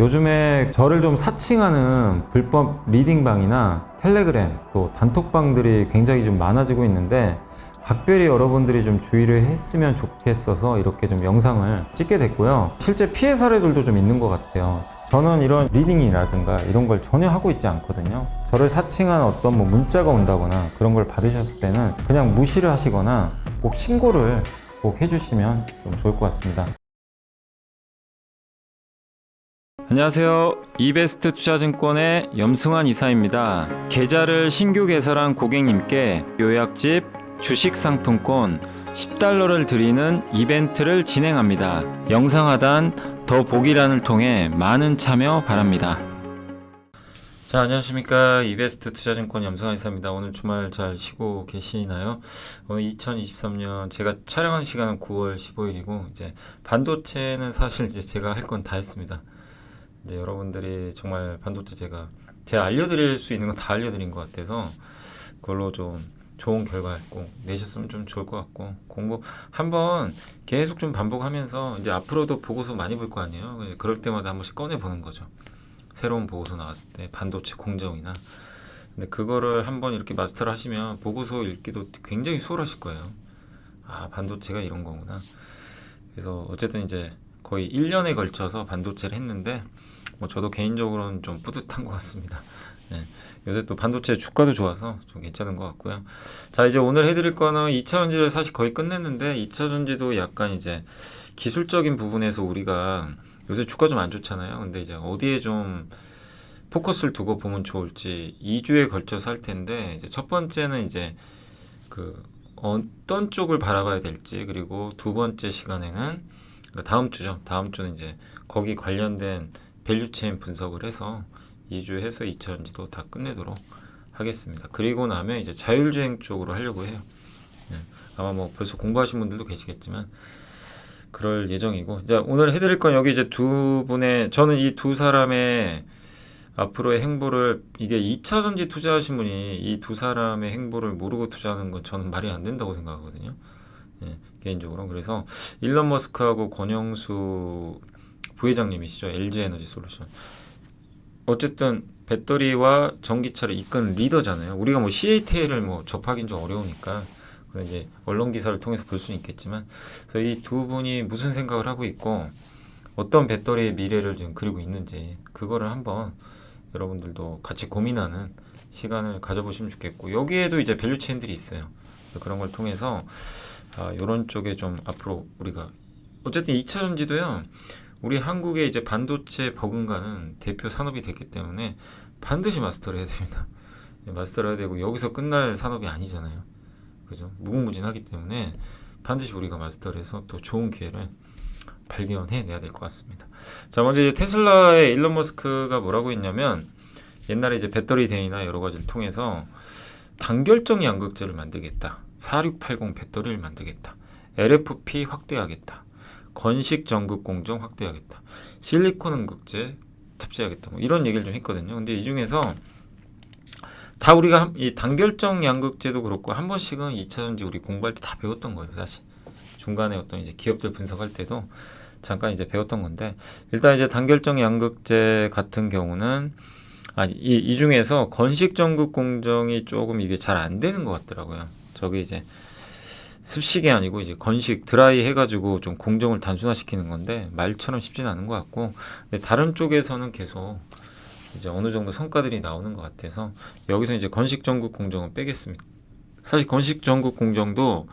요즘에 저를 좀 사칭하는 불법 리딩방이나 텔레그램 또 단톡방들이 굉장히 좀 많아지고 있는데 각별히 여러분들이 좀 주의를 했으면 좋겠어서 이렇게 좀 영상을 찍게 됐고요. 실제 피해 사례들도 좀 있는 것 같아요. 저는 이런 리딩이라든가 이런 걸 전혀 하고 있지 않거든요. 저를 사칭한 어떤 문자가 온다거나 그런 걸 받으셨을 때는 그냥 무시를 하시거나 꼭 신고를 꼭 해주시면 좀 좋을 것 같습니다. 안녕하세요. 이베스트 투자증권의 염승환 이사입니다. 계좌를 신규 개설한 고객님께 요약집 주식 상품권 10달러를 드리는 이벤트를 진행합니다. 영상 하단 더 보기란을 통해 많은 참여 바랍니다. 자, 안녕하십니까. 이베스트 투자증권 염승환 이사입니다. 오늘 주말 잘 쉬고 계시나요? 오늘 2023년 제가 촬영한 시간은 9월 15일이고 이제 반도체는 사실 이제 제가 할 건 다 했습니다. 이제 여러분들이 정말 반도체 제가 알려드릴 수 있는 건 다 알려드린 것 같아서 그걸로 좀 좋은 결과 꼭 내셨으면 좀 좋을 것 같고, 공부 한번 계속 좀 반복하면서 이제 앞으로도 보고서 많이 볼 거 아니에요. 그럴 때마다 한 번씩 꺼내 보는 거죠. 새로운 보고서 나왔을 때 반도체 공정이나. 근데 그거를 한번 이렇게 마스터를 하시면 보고서 읽기도 굉장히 수월하실 거예요. 아, 반도체가 이런 거구나. 그래서 어쨌든 이제 거의 1년에 걸쳐서 반도체를 했는데 저도 개인적으로는 좀 뿌듯한 것 같습니다. 네. 요새 또 반도체 주가도 좋아서 좀 괜찮은 것 같고요. 자, 이제 오늘 해드릴 거는 2차전지를 사실 거의 끝냈는데 2차전지도 약간 이제 기술적인 부분에서 우리가 요새 주가 좀 안 좋잖아요. 근데 이제 어디에 좀 포커스를 두고 보면 좋을지 2주에 걸쳐서 할 텐데, 이제 첫 번째는 이제 그 어떤 쪽을 바라봐야 될지, 그리고 두 번째 시간에는 다음 주죠. 다음 주는 이제 거기 관련된 밸류체인 분석을 해서 2주 해서 2차전지도 다 끝내도록 하겠습니다. 그리고 나면 이제 자율주행 쪽으로 하려고 해요. 네. 아마 벌써 공부하신 분들도 계시겠지만 그럴 예정이고, 이제 오늘 해드릴 건 여기 이제 두 분의, 저는 이 두 사람의 앞으로의 행보를, 이게 2차전지 투자하신 분이 이 두 사람의 행보를 모르고 투자하는 건 저는 말이 안 된다고 생각하거든요. 네, 개인적으로. 그래서 일론 머스크하고 권영수 부회장님이시죠. LG에너지 솔루션. 어쨌든 배터리와 전기차를 이끄는 리더잖아요. 우리가 CATL을 접하기는 좀 어려우니까 그건 이제 언론 기사를 통해서 볼 수는 있겠지만, 그래서 이 두 분이 무슨 생각을 하고 있고 어떤 배터리의 미래를 지금 그리고 있는지, 그거를 한번 여러분들도 같이 고민하는 시간을 가져보시면 좋겠고, 여기에도 이제 밸류체인들이 있어요. 그런 걸 통해서 이런 쪽에 좀 앞으로 우리가, 어쨌든 2차 전지도요, 우리 한국의 이제 반도체 버금가는 대표 산업이 됐기 때문에 반드시 마스터를 해야 됩니다. 마스터를 해야 되고, 여기서 끝날 산업이 아니잖아요. 그죠? 무궁무진하기 때문에 반드시 우리가 마스터를 해서 또 좋은 기회를 발견해내야 될 것 같습니다. 자, 먼저 이제 테슬라의 일론 머스크가 뭐라고 했냐면, 옛날에 이제 배터리 대회나 여러 가지를 통해서 단결정 양극재를 만들겠다. 4680 배터리를 만들겠다. LFP 확대하겠다. 건식 전극 공정 확대하겠다. 실리콘 음극재 탑재하겠다. 이런 얘기를 좀 했거든요. 근데 이 중에서 다 우리가 이 단결정 양극재도 그렇고 한 번씩은 2차전지 우리 공부할 때 다 배웠던 거예요, 사실. 중간에 어떤 이제 기업들 분석할 때도 잠깐 이제 배웠던 건데, 일단 이제 단결정 양극재 같은 경우는 이 중에서 건식 전극 공정이 조금 이게 잘 안 되는 것 같더라고요. 저게 이제 습식이 아니고 이제 건식 드라이 해가지고 좀 공정을 단순화시키는 건데 말처럼 쉽지는 않은 것 같고, 근데 다른 쪽에서는 계속 이제 어느 정도 성과들이 나오는 것 같아서 여기서 이제 건식 전극 공정은 빼겠습니다. 사실 건식 전극 공정도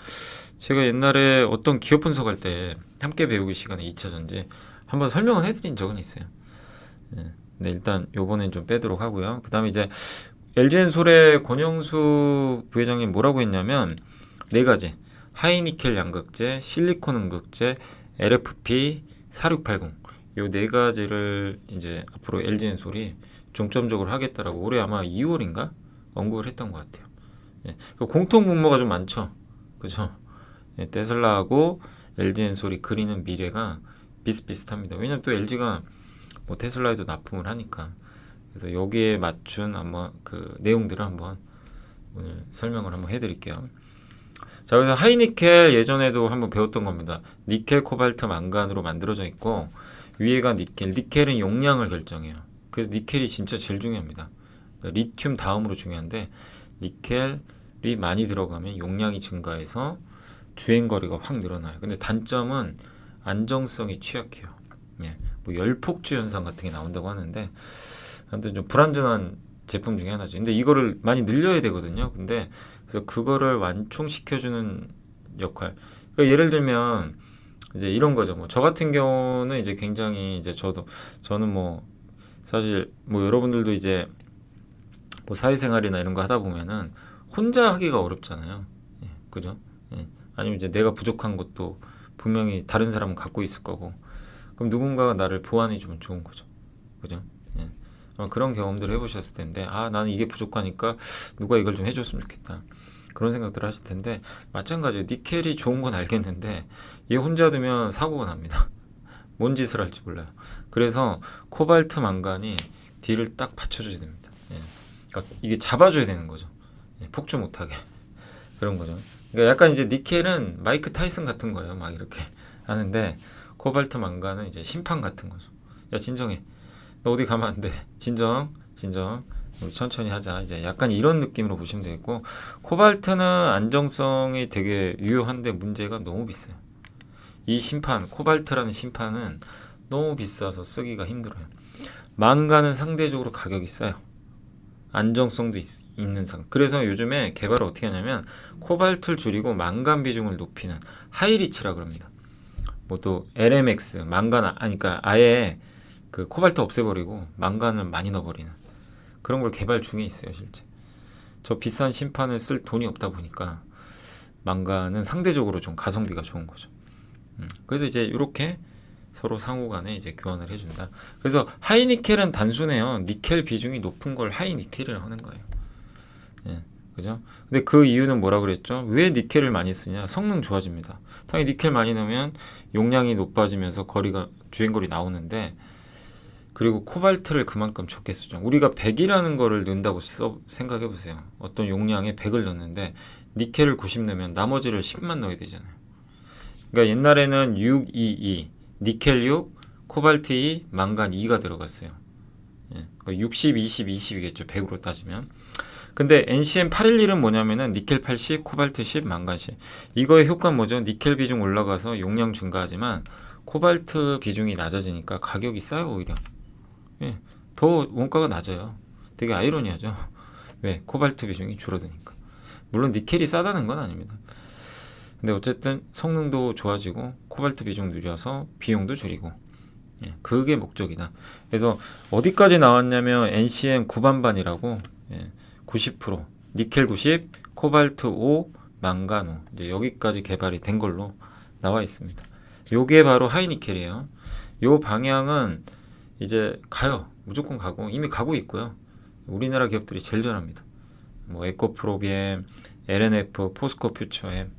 제가 옛날에 어떤 기업 분석할 때 함께 배우기 시간에 2차전지 한번 설명을 해드린 적은 있어요. 네. 근데 일단 요번엔 좀 빼도록 하고요. 그 다음에 이제 LG엔솔의 권영수 부회장님 뭐라고 했냐면, 네 가지: 하이니켈 양극재, 실리콘 음극재, LFP, 4680, 요 네 가지를 이제 앞으로 LG엔솔이 중점적으로 하겠다라고 올해 아마 2월인가 언급을 했던 것 같아요. 예, 공통 분모가 좀 많죠, 그죠? 예, 테슬라하고 LG엔솔이 그리는 미래가 비슷비슷합니다. 왜냐면 또 LG가 테슬라에도 납품을 하니까. 그래서 여기에 맞춘 아마 그 내용들을 한번 오늘 설명을 한번 해드릴게요. 자, 그래서 하이니켈 예전에도 한번 배웠던 겁니다. 니켈, 코발트, 망간으로 만들어져 있고, 위에가 니켈, 니켈은 용량을 결정해요. 그래서 니켈이 진짜 제일 중요합니다. 그러니까 리튬 다음으로 중요한데 니켈이 많이 들어가면 용량이 증가해서 주행거리가 확 늘어나요. 근데 단점은 안정성이 취약해요. 예, 뭐 열폭주 현상 같은 게 나온다고 하는데 아무튼 좀 불안전한 제품 중에 하나죠. 근데 이거를 많이 늘려야 되거든요. 근데 그래서 그거를 완충시켜주는 역할. 그러니까 예를 들면 이제 이런 거죠. 뭐 저 같은 경우는 이제 굉장히 이제 저는 뭐 사실 뭐 여러분들도 이제 뭐 사회생활이나 이런 거 하다 보면은 혼자 하기가 어렵잖아요. 예, 그죠? 예. 아니면 이제 내가 부족한 것도 분명히 다른 사람은 갖고 있을 거고, 그럼 누군가가 나를 보완해 주면 좋은 거죠. 그죠? 예. 그런 경험들을 해보셨을 텐데, 아, 나는 이게 부족하니까 누가 이걸 좀 해줬으면 좋겠다. 그런 생각들을 하실 텐데, 마찬가지예요. 니켈이 좋은 건 알겠는데, 얘 혼자 두면 사고가 납니다. 뭔 짓을 할지 몰라요. 그래서 코발트 망간이 뒤를 딱 받쳐줘야 됩니다. 예. 그러니까 이게 잡아줘야 되는 거죠. 예, 폭주 못하게. 그런 거죠. 그러니까 약간 이제 니켈은 마이크 타이슨 같은 거예요. 막 이렇게 하는데, 코발트 망간은 이제 심판 같은 거죠. 야, 진정해. 너 어디 가면 안 돼. 진정, 진정. 우리 천천히 하자. 이제 약간 이런 느낌으로 보시면 되겠고, 코발트는 안정성이 되게 유효한데 문제가 너무 비싸요. 이 심판, 코발트라는 심판은 너무 비싸서 쓰기가 힘들어요. 망간은 상대적으로 가격이 싸요. 안정성도 있는 상. 그래서 요즘에 개발을 어떻게 하냐면 코발트를 줄이고 망간 비중을 높이는 하이리치라 그럽니다. 뭐 또 LMX, 망간 그러니까 아예 그 코발트 없애버리고 망간을 많이 넣어버리는 그런 걸 개발 중에 있어요, 실제. 저 비싼 심판을 쓸 돈이 없다 보니까 망간은 상대적으로 좀 가성비가 좋은 거죠. 그래서 이제 이렇게 서로 상호간에 이제 교환을 해준다. 그래서 하이니켈은 단순해요. 니켈 비중이 높은 걸 하이니켈이라고 하는 거예요. 예, 그죠? 근데 그 이유는 뭐라 그랬죠? 왜 니켈을 많이 쓰냐? 성능 좋아집니다. 당연히 니켈 많이 넣으면 용량이 높아지면서 주행거리 나오는데, 그리고 코발트를 그만큼 적게 쓰죠. 우리가 100이라는 거를 넣는다고 생각해 보세요. 어떤 용량에 100을 넣는데 니켈을 90 넣으면 나머지를 10만 넣어야 되잖아요. 그러니까 옛날에는 6, 2, 2, 니켈 6, 코발트 2, 망간 2가 들어갔어요. 예, 그러니까 60, 20, 20이겠죠. 100으로 따지면. 근데 NCM 811은 뭐냐면은 니켈 80, 코발트 10, 망간 10. 이거의 효과는 뭐죠? 니켈 비중 올라가서 용량 증가하지만 코발트 비중이 낮아지니까 가격이 싸요, 오히려. 예, 더 원가가 낮아요. 되게 아이러니하죠. 왜? 코발트 비중이 줄어드니까. 물론 니켈이 싸다는 건 아닙니다. 근데 어쨌든 성능도 좋아지고 코발트 비중 늘려서 비용도 줄이고, 예, 그게 목적이다. 그래서 어디까지 나왔냐면 NCM 9반반이라고, 예, 90%, 니켈 90, 코발트 5, 망간 5, 이제 여기까지 개발이 된 걸로 나와 있습니다. 요게 바로 하이니켈이에요. 요 방향은 이제 가요. 무조건 가고 이미 가고 있고요. 우리나라 기업들이 제일 잘합니다. 뭐 에코프로비엠, LNF, 포스코 퓨처엠,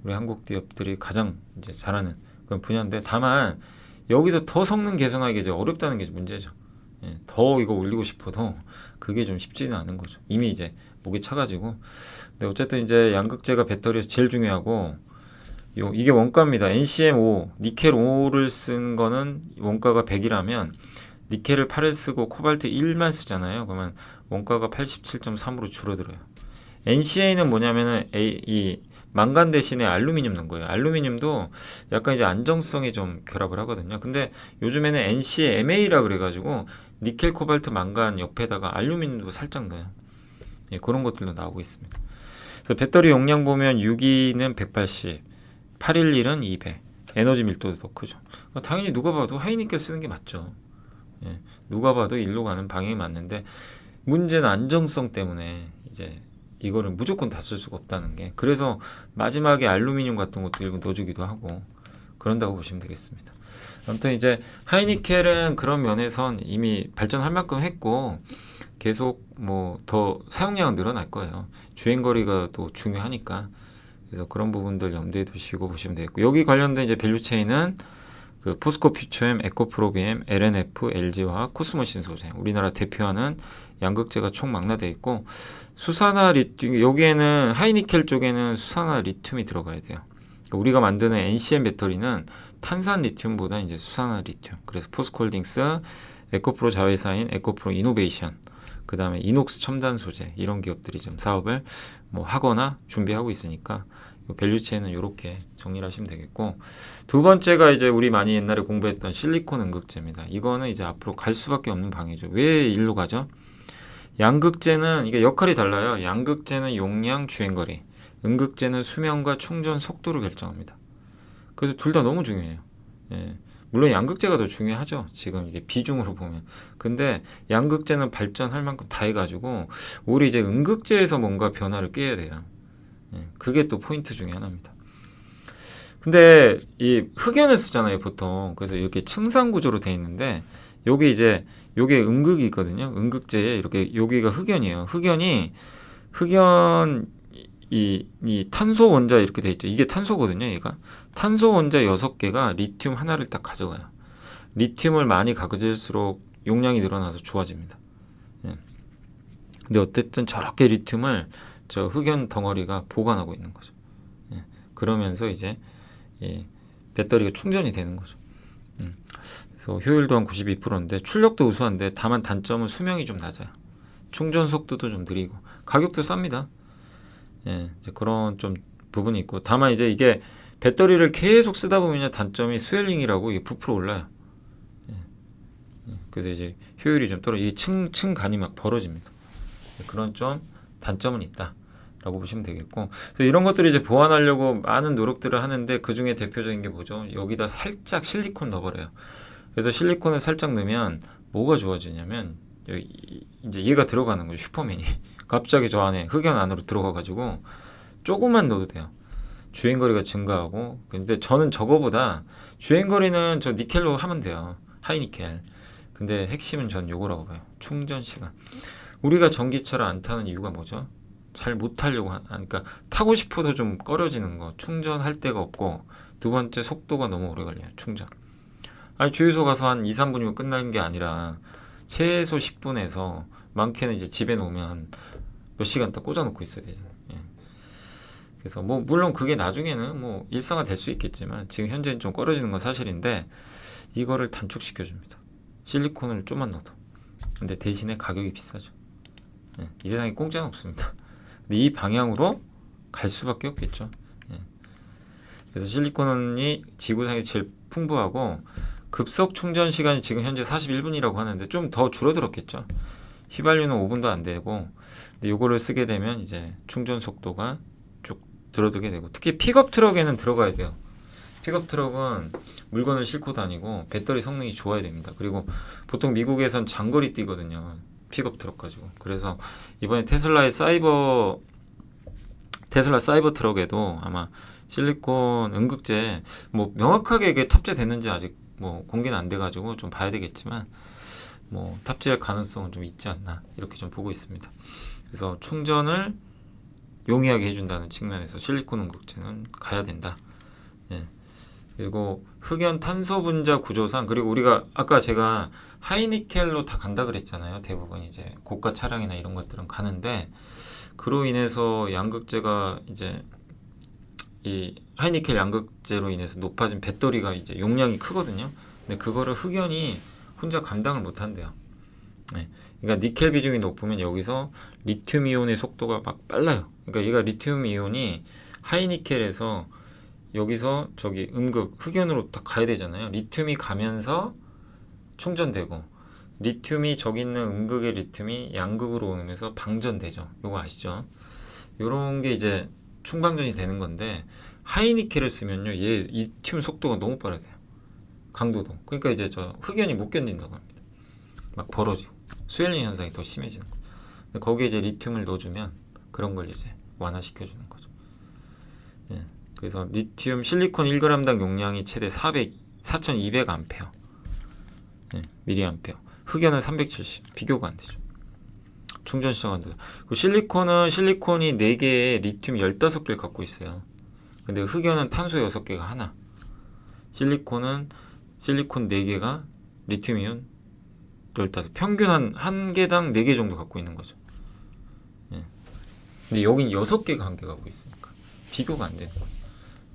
우리 한국 기업들이 가장 이제 잘하는 그런 분야인데, 다만 여기서 더 성능 개선하기 이제 어렵다는 게 문제죠. 예, 더 이거 올리고 싶어도 그게 좀 쉽지는 않은 거죠. 이미 이제 목이 차가지고. 근데 어쨌든 이제 양극재가 배터리에서 제일 중요하고, 이게 원가입니다. NCM5, 니켈 5를 쓴 거는 원가가 100이라면 니켈을 8을 쓰고 코발트 1만 쓰잖아요. 그러면 원가가 87.3으로 줄어들어요. NCA는 뭐냐면은 이 망간 대신에 알루미늄 넣은 거예요. 알루미늄도 약간 이제 안정성에 좀 결합을 하거든요. 근데 요즘에는 NCMA라 그래가지고 니켈, 코발트, 망간 옆에다가 알루미늄도 살짝 넣어요. 예, 그런 것들도 나오고 있습니다. 그래서 배터리 용량 보면 6기는 180, 811은 200. 에너지 밀도도 더 크죠. 당연히 누가 봐도 하이니켈 쓰는 게 맞죠. 예, 누가 봐도 일로 가는 방향이 맞는데, 문제는 안정성 때문에 이제 이거를 무조건 다 쓸 수가 없다는 게, 그래서 마지막에 알루미늄 같은 것도 일부 넣어주기도 하고 그런다고 보시면 되겠습니다. 아무튼 이제 하이니켈은 그런 면에선 이미 발전할 만큼 했고 계속 뭐 더 사용량은 늘어날 거예요. 주행거리가 또 중요하니까. 그래서 그런 부분들 염두에 두시고 보시면 되겠고, 여기 관련된 이제 밸류체인은 그 포스코 퓨처엠, 에코프로비엠, LNF, LG화학, 코스모신 소재, 우리나라 대표하는 양극재가 총 망라되어 있고, 수산화 리튬, 여기에는 하이니켈 쪽에는 수산화 리튬이 들어가야 돼요. 그러니까 우리가 만드는 NCM 배터리는 탄산 리튬보다 이제 수산화 리튬. 그래서 포스코홀딩스, 에코프로 자회사인 에코프로 이노베이션, 그 다음에 이녹스 첨단 소재 이런 기업들이 좀 사업을 뭐 하거나 준비하고 있으니까 밸류체인은 이렇게 정리를 하시면 되겠고, 두 번째가 이제 우리 많이 옛날에 공부했던 실리콘 음극재입니다. 이거는 이제 앞으로 갈 수밖에 없는 방이죠. 왜 일로 가죠? 양극재는 이게 역할이 달라요. 양극재는 용량, 주행거리, 음극재는 수명과 충전 속도를 결정합니다. 그래서 둘 다 너무 중요해요. 예. 물론 양극재가 더 중요하죠. 지금 이게 비중으로 보면. 근데 양극재는 발전할 만큼 다 해가지고 우리 이제 음극재에서 뭔가 변화를 꾀해야 돼요. 예. 그게 또 포인트 중에 하나입니다. 근데 이 흑연을 쓰잖아요, 보통. 그래서 이렇게 층상 구조로 돼 있는데 요게 이제 요게 음극이 있거든요. 음극재에 이렇게 여기가 흑연이에요. 흑연 이 탄소 원자 이렇게 돼 있죠. 이게 탄소거든요, 얘가. 탄소 원자 6개가 리튬 하나를 딱 가져가요. 리튬을 많이 가져질수록 용량이 늘어나서 좋아집니다. 예. 근데 어쨌든 저렇게 리튬을 저 흑연 덩어리가 보관하고 있는 거죠. 예. 그러면서 이제 이 배터리가 충전이 되는 거죠. 그래서 효율도 한 92%인데 출력도 우수한데 다만 단점은 수명이 좀 낮아요. 충전 속도도 좀 느리고 가격도 쌉니다. 예, 이제 그런 좀 부분이 있고, 다만 이제 이게 배터리를 계속 쓰다 보면 단점이 스웰링이라고 이게 부풀어 올라요. 예, 그래서 이제 효율이 좀 떨어져, 이 층간이 막 벌어집니다. 그런 좀 단점은 있다라고 보시면 되겠고, 그래서 이런 것들을 이제 보완하려고 많은 노력들을 하는데 그 중에 대표적인 게 뭐죠? 여기다 살짝 실리콘 넣어버려요. 그래서 실리콘을 살짝 넣으면 뭐가 좋아지냐면 여기 이제 얘가 들어가는 거예요. 슈퍼맨이 갑자기 저 안에 흑연 안으로 들어가가지고 조금만 넣어도 돼요. 주행거리가 증가하고. 근데 저는 저거보다 주행거리는 저 니켈로 하면 돼요. 하이니켈. 근데 핵심은 전 요거라고 봐요. 충전 시간. 우리가 전기차를 안 타는 이유가 뭐죠? 잘 못 타려고 하니까, 타고 싶어도 좀 꺼려지는 거. 충전할 데가 없고, 두 번째 속도가 너무 오래 걸려요. 충전. 아니 주유소 가서 한 2, 3분이면 끝나는 게 아니라 최소 10분에서 많게는 이제 집에 놓으면 몇 시간 딱 꽂아놓고 있어야 되잖아요. 예. 그래서 뭐 물론 그게 나중에는 뭐 일상화 될 수 있겠지만 지금 현재는 좀 꺼려지는 건 사실인데, 이거를 단축시켜 줍니다. 실리콘을 좀만 넣어도. 근데 대신에 가격이 비싸죠. 예. 이 세상에 공짜는 없습니다. 근데 이 방향으로 갈 수밖에 없겠죠. 예. 그래서 실리콘이 지구상에서 제일 풍부하고, 급속 충전 시간이 지금 현재 41분이라고 하는데 좀 더 줄어들었겠죠. 휘발유는 5분도 안 되고, 근데 요거를 쓰게 되면 이제 충전 속도가 쭉 줄어들게 되고, 특히 픽업 트럭에는 들어가야 돼요. 픽업 트럭은 물건을 싣고 다니고 배터리 성능이 좋아야 됩니다. 그리고 보통 미국에선 장거리 뛰거든요. 픽업 트럭 가지고. 그래서 이번에 테슬라 사이버 트럭에도 아마 실리콘 음극재 뭐 명확하게 이게 탑재됐는지 아직 뭐 공개는 안 돼가지고 좀 봐야 되겠지만, 뭐 탑재할 가능성은 좀 있지 않나 이렇게 좀 보고 있습니다. 그래서 충전을 용이하게 해준다는 측면에서 실리콘 음극재는 가야 된다. 예. 그리고 흑연 탄소 분자 구조상, 그리고 우리가 아까 제가 하이니켈로 다 간다 그랬잖아요. 대부분 이제 고가 차량이나 이런 것들은 가는데, 그로 인해서 양극재가 이제 이 하이니켈 양극재로 인해서 높아진 배터리가 이제 용량이 크거든요. 근데 그거를 흑연이 혼자 감당을 못 한대요. 네. 그러니까 니켈 비중이 높으면 여기서 리튬 이온의 속도가 막 빨라요. 그러니까 얘가 리튬 이온이 하이니켈에서 여기서 저기 음극 흑연으로 딱 가야 되잖아요. 리튬이 가면서 충전되고, 리튬이 저기 있는 음극의 리튬이 양극으로 오면서 방전되죠. 요거 아시죠? 요런 게 이제 충방전이 되는 건데, 하이니켈을 쓰면요, 얘 리튬 속도가 너무 빠르대요. 강도도. 그러니까 이제 저 흑연이 못 견딘다고 합니다. 막 벌어지고 스웰링 현상이 더 심해지는 거죠. 근데 거기에 이제 리튬을 넣어주면 그런 걸 이제 완화시켜주는 거죠. 예. 그래서 리튬 실리콘 1g당 용량이 최대 4200 암페어. 예, 미리암페어. 흑연은 370. 비교가 안 되죠. 충전 시간은 안 되죠. 실리콘이 4개에 리튬 15개를 갖고 있어요. 근데 흑연은 탄소 6개가 하나. 실리콘 4개가 리튬 이온 15. 평균 한 개당 4개 정도 갖고 있는 거죠. 예. 근데 여긴 6개가 한 개 갖고 있으니까 비교가 안 되는 거예요.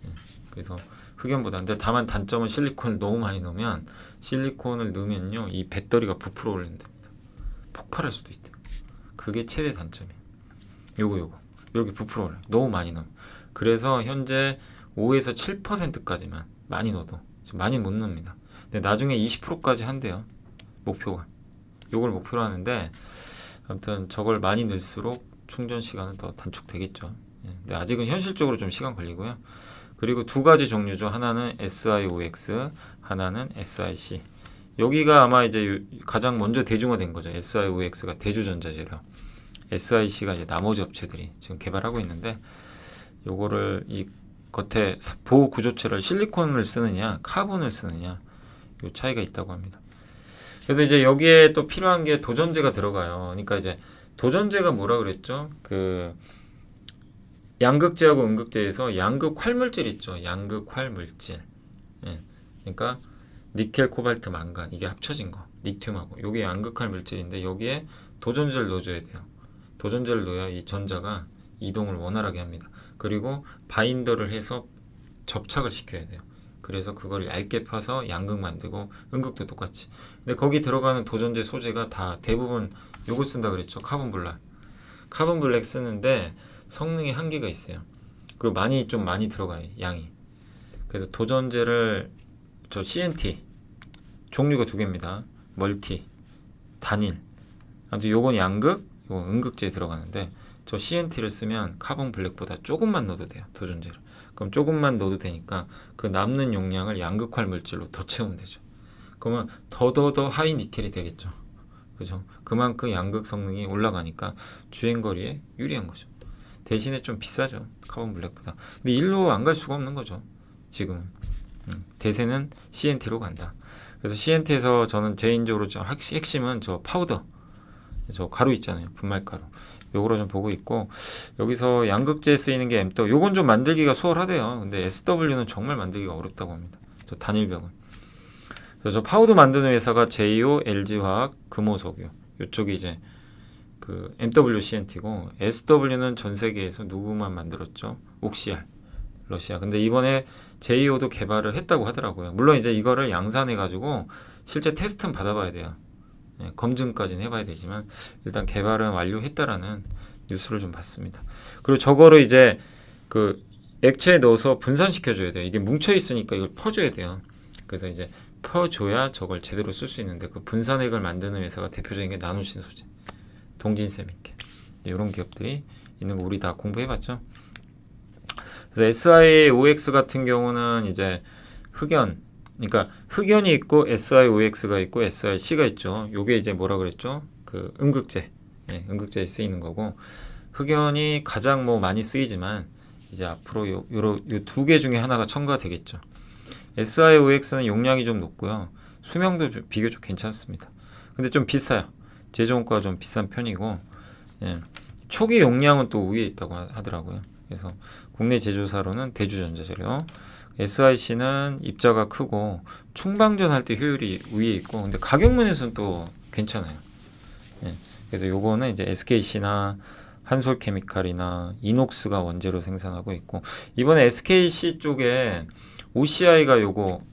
예. 그래서 흑연보다. 근데 다만 단점은 실리콘을 너무 많이 넣으면, 실리콘을 넣으면요 이 배터리가 부풀어 오른답니다. 폭발할 수도 있대요. 그게 최대 단점이에요. 요거 이렇게 부풀어 올라요. 너무 많이 넣으면. 그래서 현재 5에서 7%까지만 많이 넣어도, 지금 많이 못 넣습니다. 근데 나중에 20%까지 한대요. 목표가. 요걸 목표로 하는데, 아무튼 저걸 많이 넣을수록 충전 시간은 더 단축되겠죠. 근데 아직은 현실적으로 좀 시간 걸리고요. 그리고 두 가지 종류죠. 하나는 SiOX, 하나는 SiC. 여기가 아마 이제 가장 먼저 대중화된 거죠. SiOX가 대주전자 재료, SiC가 이제 나머지 업체들이 지금 개발하고 있는데, 요거를 이 겉에 보호 구조체를 실리콘을 쓰느냐 카본을 쓰느냐, 요 차이가 있다고 합니다. 그래서 이제 여기에 또 필요한 게 도전제가 들어가요. 그러니까 이제 도전제가 뭐라 그랬죠? 그 양극재하고 음극재에서 양극 활물질 있죠. 양극 활물질. 예. 그러니까 니켈, 코발트, 망간 이게 합쳐진 거. 리튬하고 요게 양극 활물질인데, 여기에 도전제를 넣어줘야 돼요. 도전제를 넣어야 이 전자가 이동을 원활하게 합니다. 그리고 바인더를 해서 접착을 시켜야 돼요. 그래서 그걸 얇게 파서 양극 만들고, 음극도 똑같이. 근데 거기 들어가는 도전제 소재가 다 대부분 요거 쓴다 그랬죠. 카본 블랙. 카본 블랙 쓰는데 성능이 한계가 있어요. 그리고 좀 많이 들어가요, 양이. 그래서 도전제를 저 CNT 종류가 두 개입니다. 멀티, 단일. 아무튼 요건 양극, 요건 음극재에 들어가는데, 저 CNT를 쓰면 카본 블랙보다 조금만 넣어도 돼요. 도전제를. 그럼 조금만 넣어도 되니까 그 남는 용량을 양극 활물질로 더 채우면 되죠. 그러면 더 하이 니켈이 되겠죠. 그죠? 그만큼 양극 성능이 올라가니까 주행거리에 유리한 거죠. 대신에 좀 비싸죠. 카본 블랙보다. 근데 일로 안 갈 수가 없는 거죠. 지금은. 대세는 CNT로 간다. 그래서 CNT에서 저는 개인적으로 핵심은 저 파우더, 저 가루 있잖아요. 분말가루. 요거로 좀 보고 있고, 여기서 양극재에 쓰이는 게 MW. 요건 좀 만들기가 수월하대요. 근데 SW는 정말 만들기가 어렵다고 합니다. 저 단일벽은. 그래서 저 파우더 만드는 회사가 제이오, LG화학, 금호석유. 요쪽이 이제 그 MW CNT고, SW는 전 세계에서 누구만 만들었죠? 옥시알, 러시아. 근데 이번에 제이오도 개발을 했다고 하더라고요. 물론 이제 이거를 양산해 가지고 실제 테스트는 받아봐야 돼요. 검증까지는 해봐야 되지만 일단 개발은 완료했다라는 뉴스를 좀 봤습니다. 그리고 저거를 이제 그 액체에 넣어서 분산시켜줘야 돼요. 이게 뭉쳐 있으니까 이걸 퍼줘야 돼요. 그래서 이제 퍼줘야 저걸 제대로 쓸 수 있는데, 그 분산액을 만드는 회사가 대표적인 게 나노신 소재, 동진세미케, 이런 기업들이 있는 거 우리 다 공부해봤죠. 그래서 SiOX 같은 경우는 이제 흑연, 그러니까 흑연이 있고 SiOX가 있고 SiC가 있죠. 요게 이제 뭐라 그랬죠? 그 음극재, 음극재에 쓰이는 거고, 흑연이 가장 뭐 많이 쓰이지만 이제 앞으로 요 두 개 중에 하나가 첨가되겠죠. SiOX는 용량이 좀 높고요. 수명도 비교적 괜찮습니다. 근데 좀 비싸요. 제조원가가 좀 비싼 편이고, 초기 용량은 또 위에 있다고 하더라고요. 그래서 국내 제조사로는 대주전자 재료. SiC는 입자가 크고 충방전 할 때 효율이 위에 있고, 근데 가격 면에서는 또 괜찮아요. 그래서 요거는 이제 SKC나 한솔케미칼이나 이녹스가 원재료 생산하고 있고, 이번에 SKC 쪽에 OCI가 요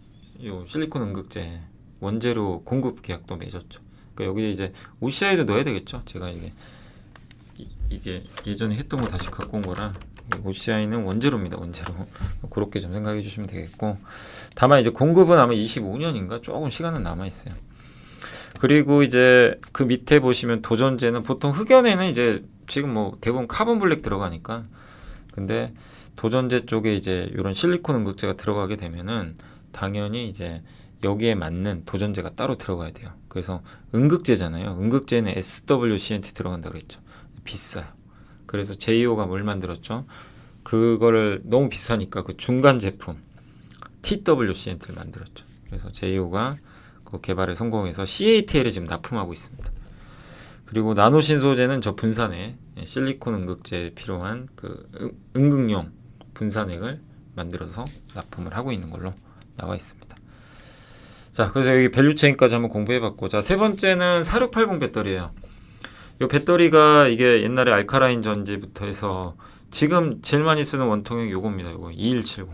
실리콘 음극재 원재료 공급 계약도 맺었죠. 그러니까 여기 이제 OCI도 넣어야 되겠죠. 제가 이게 예전에 했던 거 다시 갖고 온 거라, OCI는 원재료입니다. 원재료. 그렇게 좀 생각해 주시면 되겠고, 다만 이제 공급은 아마 25년인가 조금 시간은 남아 있어요. 그리고 이제 그 밑에 보시면 도전제는 보통 흑연에는 이제 지금 뭐 대부분 카본 블랙 들어가니까, 근데 도전제 쪽에 이제 이런 실리콘 음극재가 들어가게 되면은 당연히 이제 여기에 맞는 도전제가 따로 들어가야 돼요. 그래서 음극재잖아요. 음극재는 SWCNT 들어간다 그랬죠. 비싸요. 그래서 제이오가 뭘 만들었죠? 그거를 너무 비싸니까 그 중간 제품 TWCNT를 만들었죠. 그래서 제이오가 그 개발에 성공해서 CATL에 지금 납품하고 있습니다. 그리고 나노신 소재는 저 분산액, 실리콘 음극재에 필요한 그 음극용 분산액을 만들어서 납품을 하고 있는 걸로 나와 있습니다. 자, 그래서 여기 밸류체인까지 한번 공부해봤고, 자, 세 번째는 4680 배터리예요. 이 배터리가 이게 옛날에 알카라인 전지부터 해서 지금 제일 많이 쓰는 원통형 요겁니다. 요거 2170.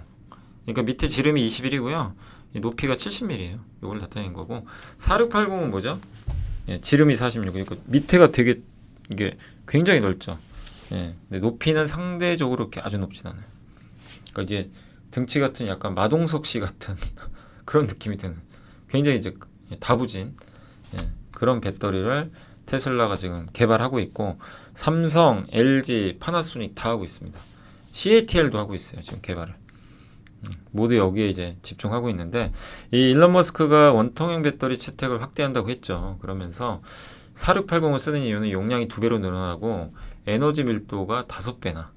그러니까 밑에 지름이 21이고요. 높이가 70mm예요. 이걸 나타낸 거고 4680은 뭐죠? 예, 지름이 46. 그러니까 밑에가 되게 이게 굉장히 넓죠. 예, 근데 높이는 상대적으로 이렇게 아주 높진 않아요. 그러니까 이제 등치 같은 약간 마동석 씨 같은 그런 느낌이 드는 굉장히 이제 다부진 그런 배터리를 테슬라가 지금 개발하고 있고 삼성, LG, 파나소닉 다 하고 있습니다. CATL도 하고 있어요. 지금 개발을. 모두 여기에 이제 집중하고 있는데 이 일론 머스크가 원통형 배터리 채택을 확대한다고 했죠. 그러면서 4680을 쓰는 이유는 용량이 2배로 늘어나고 에너지 밀도가 5배나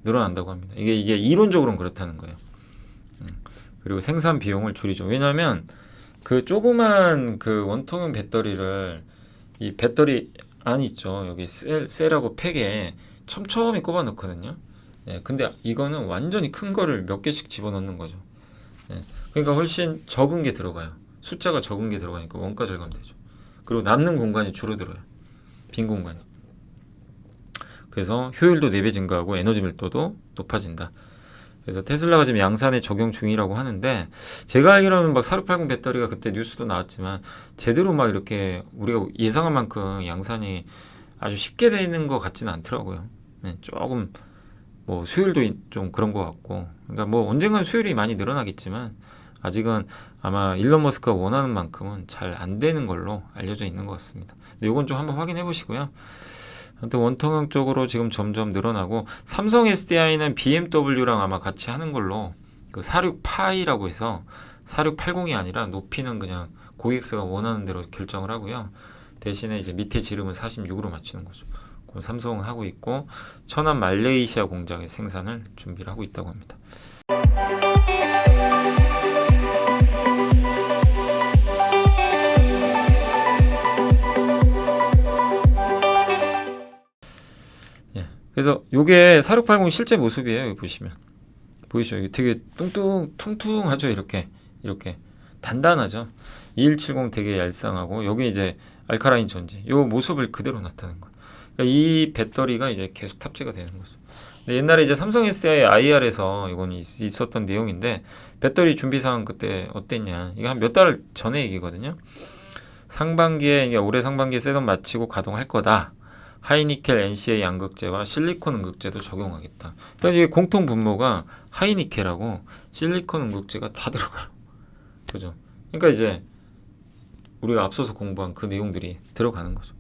늘어난다고 합니다. 이게 이론적으로는 그렇다는 거예요. 그리고 생산 비용을 줄이죠. 왜냐하면 그 조그만 그 원통형 배터리를 이 배터리 안 있죠. 여기 셀하고 팩에 촘촘히 꼽아 넣거든요. 근데 이거는 완전히 큰 거를 몇 개씩 집어넣는 거죠. 그러니까 훨씬 적은 게 들어가요. 숫자가 적은 게 들어가니까 원가 절감되죠. 그리고 남는 공간이 줄어들어요. 빈 공간이. 그래서 효율도 4배 증가하고 에너지 밀도도 높아진다. 그래서 테슬라가 지금 양산에 적용 중이라고 하는데 제가 알기로는 막 4680 배터리가 그때 뉴스도 나왔지만 제대로 막 이렇게 우리가 예상한 만큼 양산이 아주 쉽게 되는 것 같지는 않더라고요. 조금 뭐 수율도 좀 그런 것 같고 그러니까 뭐 언젠간 수율이 많이 늘어나겠지만 아직은 아마 일론 머스크가 원하는 만큼은 잘 안 되는 걸로 알려져 있는 것 같습니다. 근데 이건 좀 한번 확인해 보시고요. 아무튼 원통형 쪽으로 지금 점점 늘어나고 삼성 SDI는 BMW랑 아마 같이 하는 걸로 그 46파이라고 해서 4680이 아니라 높이는 그냥 고객사가 원하는 대로 결정을 하고요. 대신에 이제 밑에 지름은 46으로 맞추는 거죠. 그건 삼성은 하고 있고 천안 말레이시아 공장에 생산을 준비를 하고 있다고 합니다. 그래서 요게 4680 실제 모습이에요. 여기 보시면 보이시죠? 이게 되게 퉁퉁하죠. 이렇게 단단하죠. 2170 되게 얄쌍하고 여기 이제 알카라인 전지 요 모습을 그대로 나타낸 거예요. 그러니까 이 배터리가 이제 계속 탑재가 되는 거죠. 근데 옛날에 이제 삼성 SDI IR에서 이건 있었던 내용인데 배터리 준비 상황 그때 어땠냐? 이거 한 몇 달 전에 얘기거든요. 상반기에 올해 상반기에 셋업 마치고 가동할 거다. 하이니켈 NCA 양극재와 실리콘 음극재도 적용하겠다. 그러니까 이게 공통 분모가 하이니켈하고 실리콘 음극재가 다 들어가요. 그죠? 그러니까 이제 우리가 앞서서 공부한 그 내용들이 들어가는 거죠.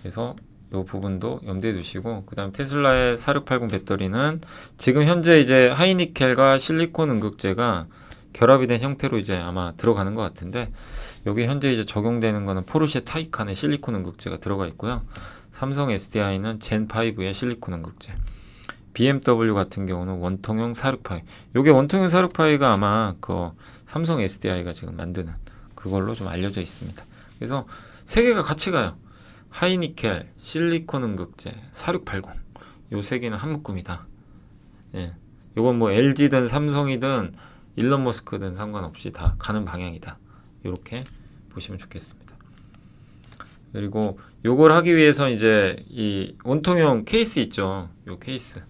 그래서 이 부분도 염두에 두시고 그다음 테슬라의 4680 배터리는 지금 현재 이제 하이니켈과 실리콘 음극재가 결합이 된 형태로 이제 아마 들어가는 것 같은데 여기 현재 이제 적용되는 거는 포르쉐 타이칸의 실리콘 음극재가 들어가 있고요. 삼성 SDI는 젠5의 실리콘 음극재. BMW 같은 경우는 원통형 46파이. 요게 원통형 46파이가 아마 그 삼성 SDI가 지금 만드는 그걸로 좀 알려져 있습니다. 그래서 세 개가 같이 가요. 하이니켈, 실리콘 음극재, 4680. 요 세 개는 한 묶음이다. 요건 뭐 LG든 삼성이든 일론 머스크든 상관없이 다 가는 방향이다. 이렇게 보시면 좋겠습니다. 그리고 요걸 하기 위해서 이제 이 원통형 케이스 있죠. 요 케이스.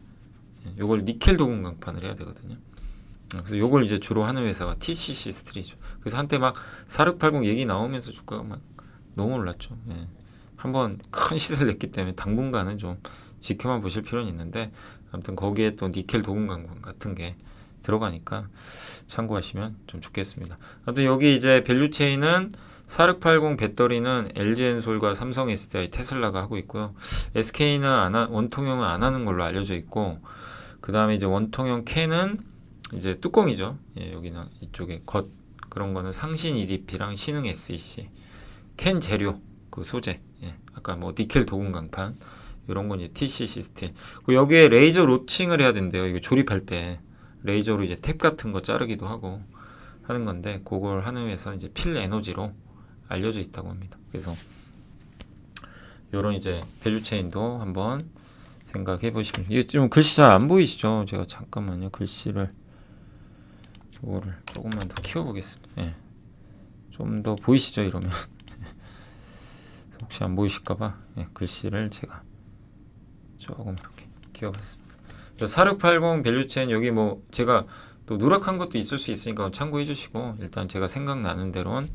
요걸 니켈 도금 강판을 해야 되거든요. 그래서 요걸 이제 주로 하는 회사가 TCC 스트리죠. 그래서 한때 막 4680 얘기 나오면서 주가가 막 너무 올랐죠. 한번 큰 시세를 냈기 때문에 당분간은 좀 지켜만 보실 필요는 있는데 아무튼 거기에 또 니켈 도금 강판 같은 게 들어가니까 참고하시면 좀 좋겠습니다. 아무튼 여기 이제 밸류 체인은 4680 배터리는 LG엔솔과 삼성 SDI, 테슬라가 하고 있고요. SK는 원통형은 안 하는 걸로 알려져 있고 그 다음에 이제 원통형 캔은 이제 뚜껑이죠. 여기는 이쪽에 겉 그런 거는 상신 EDP랑 신흥 SEC 캔 재료 그 소재 아까 뭐 니켈 도금 강판 이런 건 이제 TCC 스틸 그리고 여기에 레이저 로칭을 해야 된대요. 이거 조립할 때 레이저로 이제 탭 같은 거 자르기도 하고 하는 건데 그걸 하는 회사는 이제 필 에너지로 알려져 있다고 합니다. 그래서 요런 이제 밸류 체인도 한번 생각해 보시면 이게 좀 글씨 잘 안 보이시죠? 제가 잠깐만요. 글씨를 이거를 조금만 더 키워 보겠습니다. 좀 더 보이시죠? 이러면 혹시 안 보이실까 봐 글씨를 제가 조금 이렇게 키워 봤습니다. 4680 밸류체인 여기 뭐 제가 또 누락한 것도 있을 수 있으니까 참고해 주시고 일단 제가 생각나는 대로는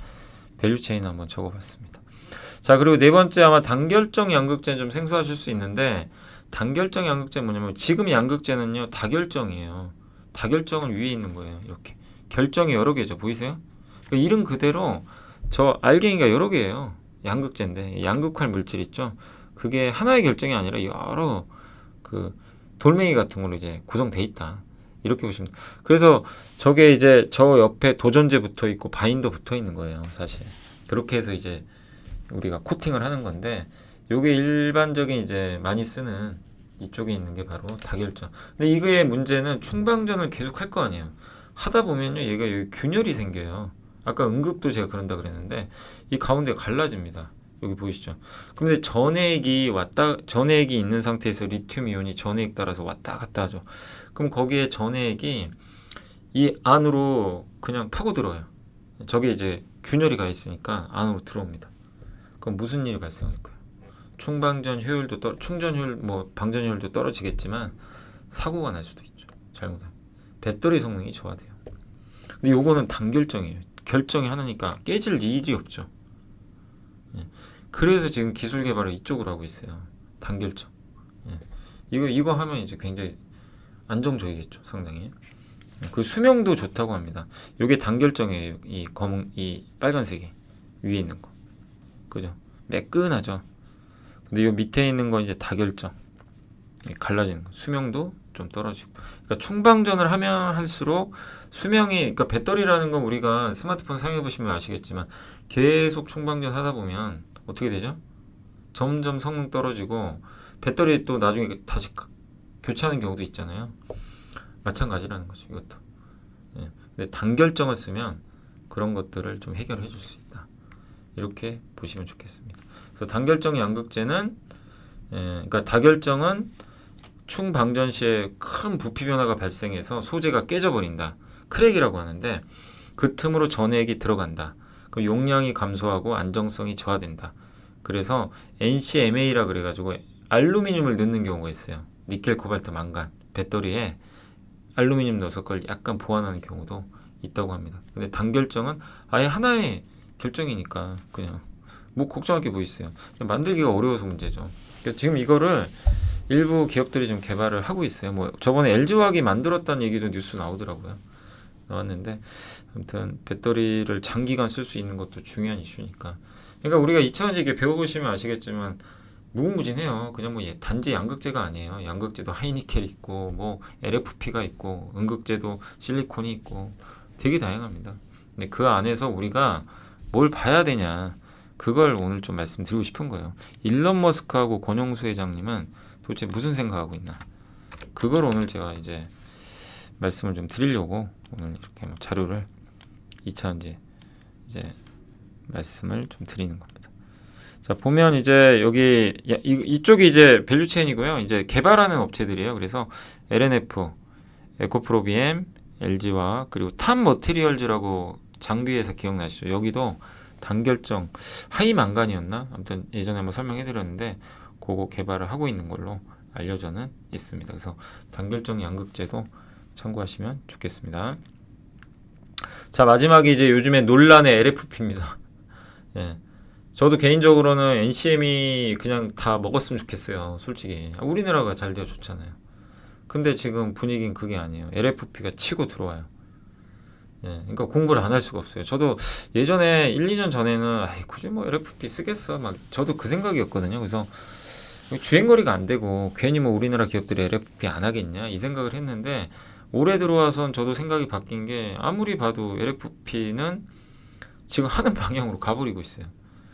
밸류체인 한번 적어봤습니다. 자, 그리고 네 번째 아마 단결정 양극재는 좀 생소하실 수 있는데 단결정 양극재는 뭐냐면 지금 양극재는요 다결정이에요. 다결정은 위에 있는 거예요. 이렇게 결정이 여러 개죠. 보이세요? 그러니까 이름 그대로 저 알갱이가 여러 개예요. 양극재인데 양극할 물질 있죠. 그게 하나의 결정이 아니라 여러 그 돌멩이 같은 걸로 이제 구성돼 있다. 이렇게 보시면 돼요. 그래서 저게 이제 저 옆에 도전제 붙어 있고 바인더 붙어 있는 거예요. 사실 그렇게 해서 이제 우리가 코팅을 하는 건데 요게 일반적인 이제 많이 쓰는 이쪽에 있는 게 바로 다결정. 근데 이거의 문제는 충방전을 계속 할 거 아니에요. 하다 보면요 얘가 여기 균열이 생겨요. 아까 음극도 제가 그런다 그랬는데 이 가운데가 갈라집니다. 여기 보이시죠? 근데 전해액이 있는 상태에서 리튬 이온이 전해액 따라서 왔다 갔다 하죠. 그럼 거기에 전해액이 이 안으로 그냥 파고 들어요. 저게 이제 균열이 가 있으니까 안으로 들어옵니다. 그럼 무슨 일이 발생할까요? 충방전 효율도 충전 효율, 뭐 방전 효율도 떨어지겠지만 사고가 날 수도 있죠. 잘못하면 배터리 성능이 저하돼요. 근데 요거는 단결정이에요. 결정이 하나니까 깨질 일이 없죠. 예. 그래서 지금 기술 개발을 이쪽으로 하고 있어요. 단결정. 예. 이거 하면 이제 굉장히 안정적이겠죠, 상당히. 그 수명도 좋다고 합니다. 이게 단결정이에요. 이 빨간색이 위에 있는 거, 그죠? 매끈하죠. 근데 이 밑에 있는 건 이제 다결정, 갈라지는 거. 수명도 좀 떨어지고. 그러니까 충방전을 하면 할수록 수명이, 그러니까 배터리라는 건 우리가 스마트폰 사용해 보시면 아시겠지만 계속 충방전 하다 보면 어떻게 되죠? 점점 성능 떨어지고 배터리 또 나중에 다시 교체하는 경우도 있잖아요. 마찬가지라는 거죠, 이것도. 예. 근데 단결정을 쓰면 그런 것들을 좀 해결해 줄 수 있다. 이렇게 보시면 좋겠습니다. 그래서 단결정 양극재는 그러니까 다결정은 충방전 시에 큰 부피 변화가 발생해서 소재가 깨져버린다. 크랙이라고 하는데 그 틈으로 전해액이 들어간다. 그 용량이 감소하고 안정성이 저하된다. 그래서 NCMA라 그래가지고 알루미늄을 넣는 경우가 있어요. 니켈, 코발트, 망간 배터리에 알루미늄 넣어서 그걸 약간 보완하는 경우도 있다고 합니다. 근데 단결정은 아예 하나의 결정이니까 그냥 뭐 걱정할 게 뭐 있어요. 만들기가 어려워서 문제죠. 그러니까 지금 이거를 일부 기업들이 좀 개발을 하고 있어요. 뭐 저번에 LG화학이 만들었다는 얘기도 뉴스 나오더라고요. 나왔는데 아무튼 배터리를 장기간 쓸 수 있는 것도 중요한 이슈니까. 그러니까 우리가 2차원지 배워보시면 아시겠지만 무궁무진해요. 그냥 뭐 단지 양극재가 아니에요. 양극재도 하이니켈 있고 뭐 LFP가 있고 음극재도 실리콘이 있고 되게 다양합니다. 근데 그 안에서 우리가 뭘 봐야 되냐, 그걸 오늘 좀 말씀드리고 싶은 거예요. 일론 머스크하고 권영수 회장님은 도대체 무슨 생각하고 있나, 그걸 오늘 제가 이제 말씀을 좀 드리려고 오늘 이렇게 자료를 2차원지 이제 말씀을 좀 드리는 겁니다. 자, 보면 이제 여기 이쪽이 이제 밸류체인이고요. 이제 개발하는 업체들이에요. 그래서 LNF, 에코프로비엠, LG화학, 그리고 탑 머티리얼즈라고 장비회사 기억나시죠? 여기도 단결정 하이망간이었나? 아무튼 예전에 한번 설명해 드렸는데 그거 개발을 하고 있는 걸로 알려져는 있습니다. 그래서 단결정 양극재도 참고하시면 좋겠습니다. 자, 마지막에 이제 요즘에 논란의 LFP입니다. 예. 저도 개인적으로는 NCM이 그냥 다 먹었으면 좋겠어요. 솔직히 우리나라가 잘 되어 좋잖아요. 근데 지금 분위기는 그게 아니에요. LFP가 치고 들어와요. 예, 그러니까 공부를 안 할 수가 없어요. 저도 예전에 1, 2년 전에는 굳이 뭐 LFP 쓰겠어 막 저도 그 생각이었거든요. 그래서 주행거리가 안 되고 괜히 뭐 우리나라 기업들이 LFP 안 하겠냐 이 생각을 했는데 올해 들어와선 저도 생각이 바뀐 게 아무리 봐도 LFP는 지금 하는 방향으로 가버리고 있어요.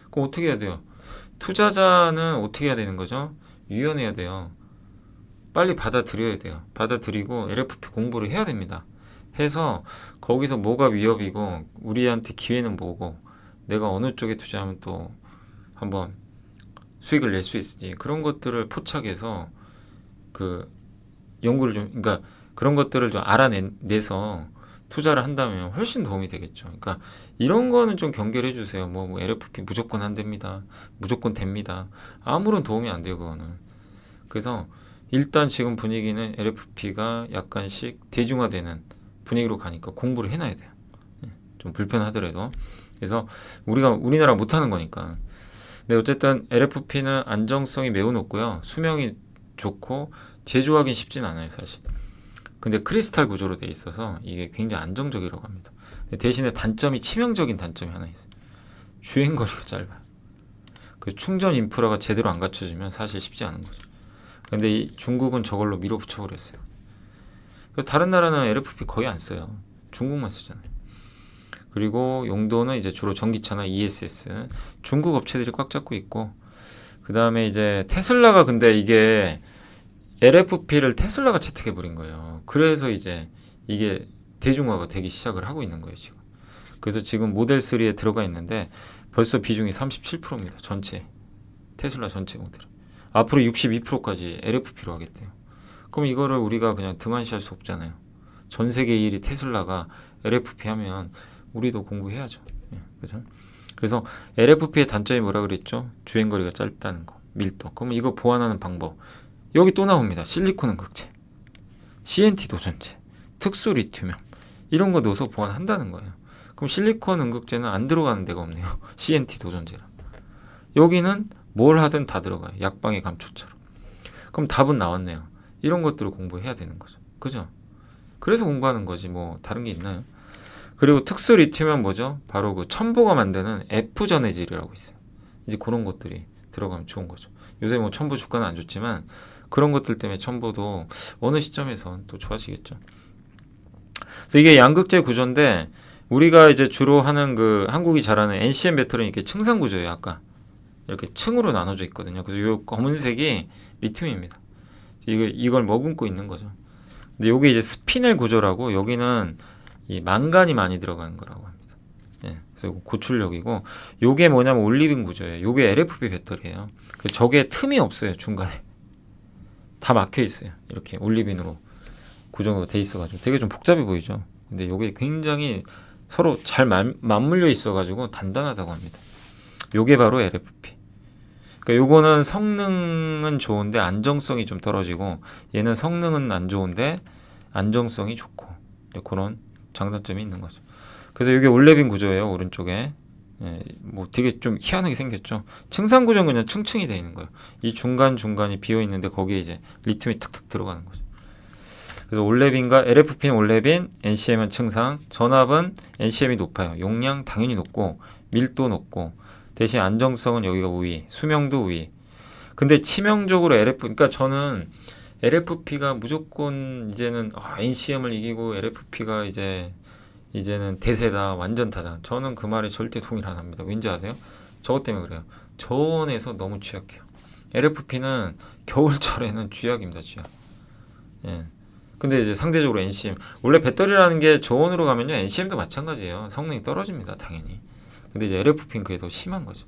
그럼 어떻게 해야 돼요? 투자자는 어떻게 해야 되는 거죠? 유연해야 돼요. 빨리 받아들여야 돼요. 받아들이고 LFP 공부를 해야 됩니다. 해서 거기서 뭐가 위협이고 우리한테 기회는 뭐고 내가 어느 쪽에 투자하면 또 한번 수익을 낼 수 있을지 그런 것들을 포착해서 그 연구를 좀, 그러니까 그런 것들을 좀 알아내서 투자를 한다면 훨씬 도움이 되겠죠. 그러니까 이런 거는 좀 경계를 해주세요. 뭐 LFP 무조건 안 됩니다. 무조건 됩니다. 아무런 도움이 안 돼요, 그거는. 그래서 일단 지금 분위기는 LFP가 약간씩 대중화되는 분위기로 가니까 공부를 해놔야 돼요. 좀 불편하더라도. 그래서 우리나라 못하는 거니까. 근데 어쨌든 LFP는 안정성이 매우 높고요. 수명이 좋고 제조하기는 쉽진 않아요, 사실. 근데 크리스탈 구조로 돼 있어서 이게 굉장히 안정적이라고 합니다. 대신에 단점이 치명적인 단점이 하나 있어요. 주행 거리가 짧아요. 그 충전 인프라가 제대로 안 갖춰지면 사실 쉽지 않은 거죠. 근데 이 중국은 저걸로 밀어붙여 버렸어요. 다른 나라는 LFP 거의 안 써요. 중국만 쓰잖아요. 그리고 용도는 이제 주로 전기차나 ESS, 중국 업체들이 꽉 잡고 있고, 그 다음에 이제 테슬라가, 근데 이게 LFP를 테슬라가 채택해 버린 거예요. 그래서 이제 이게 대중화가 되기 시작을 하고 있는 거예요, 지금. 그래서 지금 모델 3에 들어가 있는데 벌써 비중이 37%입니다. 전체 테슬라 전체 모델. 앞으로 62%까지 LFP로 하겠대요. 그럼 이거를 우리가 그냥 등한시할 수 없잖아요. 전 세계 1위 테슬라가 LFP 하면 우리도 공부해야죠. 그죠? 그래서 LFP의 단점이 뭐라 그랬죠? 주행거리가 짧다는 거, 밀도. 그럼 이거 보완하는 방법. 여기 또 나옵니다. 실리콘 음극재, CNT 도전재, 특수 리튬형 이런 거 넣어서 보완한다는 거예요. 그럼 실리콘 음극재는 안 들어가는 데가 없네요. CNT 도전재라. 여기는 뭘 하든 다 들어가요. 약방의 감초처럼. 그럼 답은 나왔네요. 이런 것들을 공부해야 되는 거죠. 그죠? 그래서 공부하는 거지 뭐 다른 게 있나요? 그리고 특수 리튬은 뭐죠? 바로 그 첨보가 만드는 F 전해질이라고 있어요. 이제 그런 것들이 들어가면 좋은 거죠. 요새 뭐 첨보 주가는 안 좋지만 그런 것들 때문에 첨보도 어느 시점에선 또 좋아지겠죠. 그래서 이게 양극재 구조인데 우리가 이제 주로 하는 그 한국이 잘하는 NCM 배터리는 이렇게 층상 구조예요. 아까 이렇게 층으로 나눠져 있거든요. 그래서 이 검은색이 리튬입니다. 이걸 머금고 있는 거죠. 근데 여기 이제 스피넬 구조라고 여기는 이 망간이 많이 들어가는 거라고 합니다. 예, 그래서 고출력이고 요게 뭐냐면 올리빈 구조예요. 요게 LFP 배터리예요. 저게 틈이 없어요. 중간에 다 막혀 있어요. 이렇게 올리빈으로 구조가 돼 있어가지고 되게 좀 복잡해 보이죠. 근데 요게 굉장히 서로 잘 맞물려 있어가지고 단단하다고 합니다. 요게 바로 LFP. 그러니까 요거는 성능은 좋은데 안정성이 좀 떨어지고 얘는 성능은 안 좋은데 안정성이 좋고 그런 장단점이 있는 거죠. 그래서 이게 올레빈 구조예요. 오른쪽에. 예, 뭐 되게 좀 희한하게 생겼죠. 층상 구조는 그냥 층층이 되어 있는 거예요. 이 중간이 비어 있는데 거기에 이제 리튬이 탁탁 들어가는 거죠. 그래서 올레빈과 LFP는 올레빈, NCM은 층상, 전압은 NCM이 높아요. 용량 당연히 높고 밀도 높고 대신 안정성은 여기가 우위, 수명도 우위. 근데 치명적으로 그러니까 저는 LFP가 무조건 이제는 NCM을 이기고 LFP가 이제는 대세다, 완전 타자. 저는 그 말에 절대 동의를 안 합니다. 왠지 아세요? 저것 때문에 그래요. 저온에서 너무 취약해요. LFP는 겨울철에는 쥐약입니다, 쥐약. 예. 근데 이제 상대적으로 NCM 원래 배터리라는 게 저온으로 가면요 NCM도 마찬가지예요. 성능이 떨어집니다, 당연히. 근데 이제 LFP는 그게 더 심한 거죠.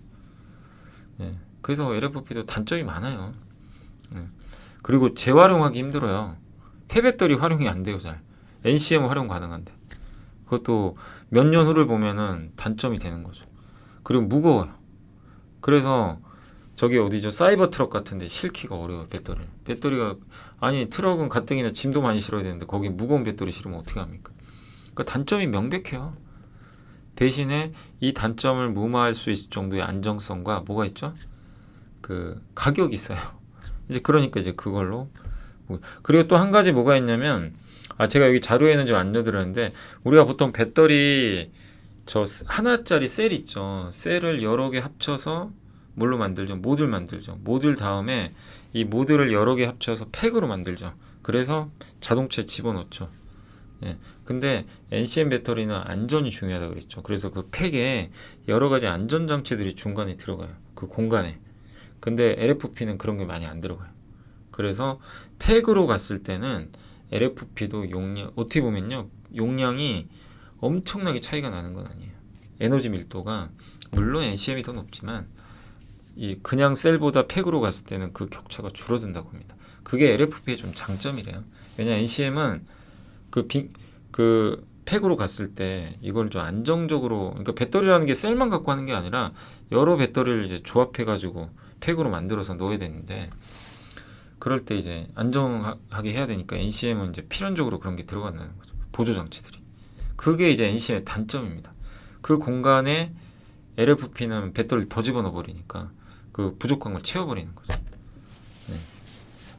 예. 그래서 LFP도 단점이 많아요. 예. 그리고 재활용하기 힘들어요. 폐배터리 활용이 안 돼요, 잘. NCM 활용 가능한데. 그것도 몇 년 후를 보면은 단점이 되는 거죠. 그리고 무거워요. 그래서 저기 어디죠? 사이버 트럭 같은데 실기가 어려워요, 배터리가. 아니, 트럭은 가뜩이나 짐도 많이 실어야 되는데 거기 무거운 배터리 실으면 어떻게 합니까? 그러니까 단점이 명백해요. 대신에 이 단점을 무마할 수 있을 정도의 안정성과 뭐가 있죠? 그 가격이 있어요. 이제 그러니까 이제 그걸로. 그리고 또 한 가지 뭐가 있냐면 제가 여기 자료에는 좀 안 넣어드렸는데 우리가 보통 배터리 저 하나짜리 셀 있죠. 셀을 여러 개 합쳐서 뭘로 만들죠? 모듈 만들죠. 모듈 다음에 이 모듈을 여러 개 합쳐서 팩으로 만들죠. 그래서 자동차에 집어넣죠. 예. 근데 NCM 배터리는 안전이 중요하다고 그랬죠. 그래서 그 팩에 여러 가지 안전 장치들이 중간에 들어가요. 그 공간에. 근데 LFP는 그런 게 많이 안 들어가요. 그래서 팩으로 갔을 때는 LFP도 용량, 어떻게 보면요, 용량이 엄청나게 차이가 나는 건 아니에요. 에너지 밀도가 물론 NCM이 더 높지만 이 그냥 셀보다 팩으로 갔을 때는 그 격차가 줄어든다고 합니다. 그게 LFP의 좀 장점이래요. 왜냐 NCM은 그 팩으로 갔을 때 이걸 좀 안정적으로, 그러니까 배터리라는 게 셀만 갖고 하는 게 아니라 여러 배터리를 이제 조합해 가지고 팩으로 만들어서 넣어야 되는데 그럴 때 이제 안정하게 해야 되니까 NCM은 이제 필연적으로 그런 게 들어간다는 거죠. 보조 장치들이. 그게 이제 NCM의 단점입니다. 그 공간에 LFP는 배터리를 더 집어넣어 버리니까 그 부족한 걸 채워버리는 거죠. 네.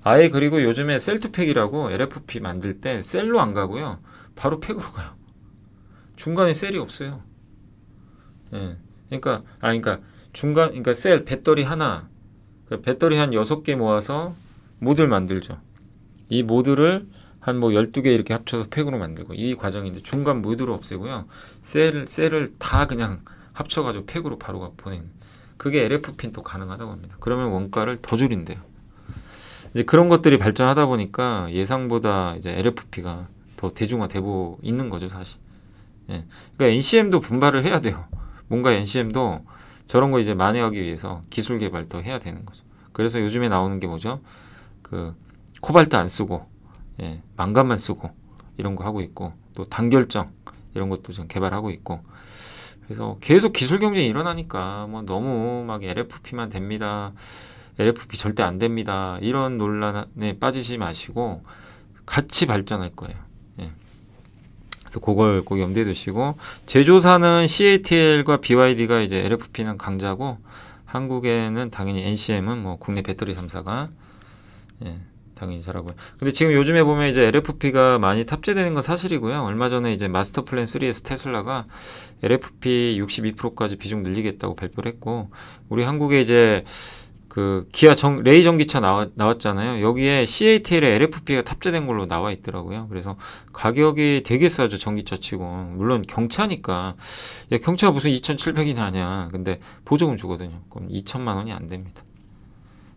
아예 그리고 요즘에 셀투팩이라고 LFP 만들 때 셀로 안 가고요. 바로 팩으로 가요. 중간에 셀이 없어요. 예. 그러니까 그러니까 셀 배터리 하나, 그 배터리 한 6개 모아서 모듈 만들죠. 이 모듈을 한 뭐 12개 이렇게 합쳐서 팩으로 만들고 이 과정인데 중간 모듈을 없애고요. 셀을 다 그냥 합쳐가지고 팩으로 바로 보내는. 그게 LFP는 또 가능하다고 합니다. 그러면 원가를 더 줄인대요. 이제 그런 것들이 발전하다 보니까 예상보다 이제 LFP가 더 대중화되고 있는 거죠, 사실. 예. 그러니까 NCM도 분발을 해야 돼요. 뭔가 NCM도 저런 거 이제 만회하기 위해서 기술 개발 더 해야 되는 거죠. 그래서 요즘에 나오는 게 뭐죠? 그 코발트 안 쓰고, 예, 망간만 쓰고 이런 거 하고 있고, 또 단결정 이런 것도 좀 개발하고 있고. 그래서 계속 기술 경쟁이 일어나니까 뭐 너무 막 LFP만 됩니다. LFP 절대 안 됩니다. 이런 논란에 빠지지 마시고 같이 발전할 거예요. 예. 그래서 그걸 꼭 염두에 두시고, 제조사는 CATL과 BYD가 이제 LFP는 강자고, 한국에는 당연히 NCM은 뭐 국내 배터리 3사가 예, 당연히 잘하고요. 근데 지금 요즘에 보면 이제 LFP가 많이 탑재되는 건 사실이고요. 얼마 전에 이제 마스터 플랜 3에서 테슬라가 LFP 62%까지 비중 늘리겠다고 발표를 했고, 우리 한국에 이제 그 기아 레이 전기차 나왔잖아요. 여기에 CATL에 LFP가 탑재된 걸로 나와 있더라고요. 그래서 가격이 되게 싸죠, 전기차 치고. 물론 경차니까. 야, 경차가 무슨 2,700이나 하냐. 근데 보조금 주거든요. 그럼 2천만 원이 안 됩니다.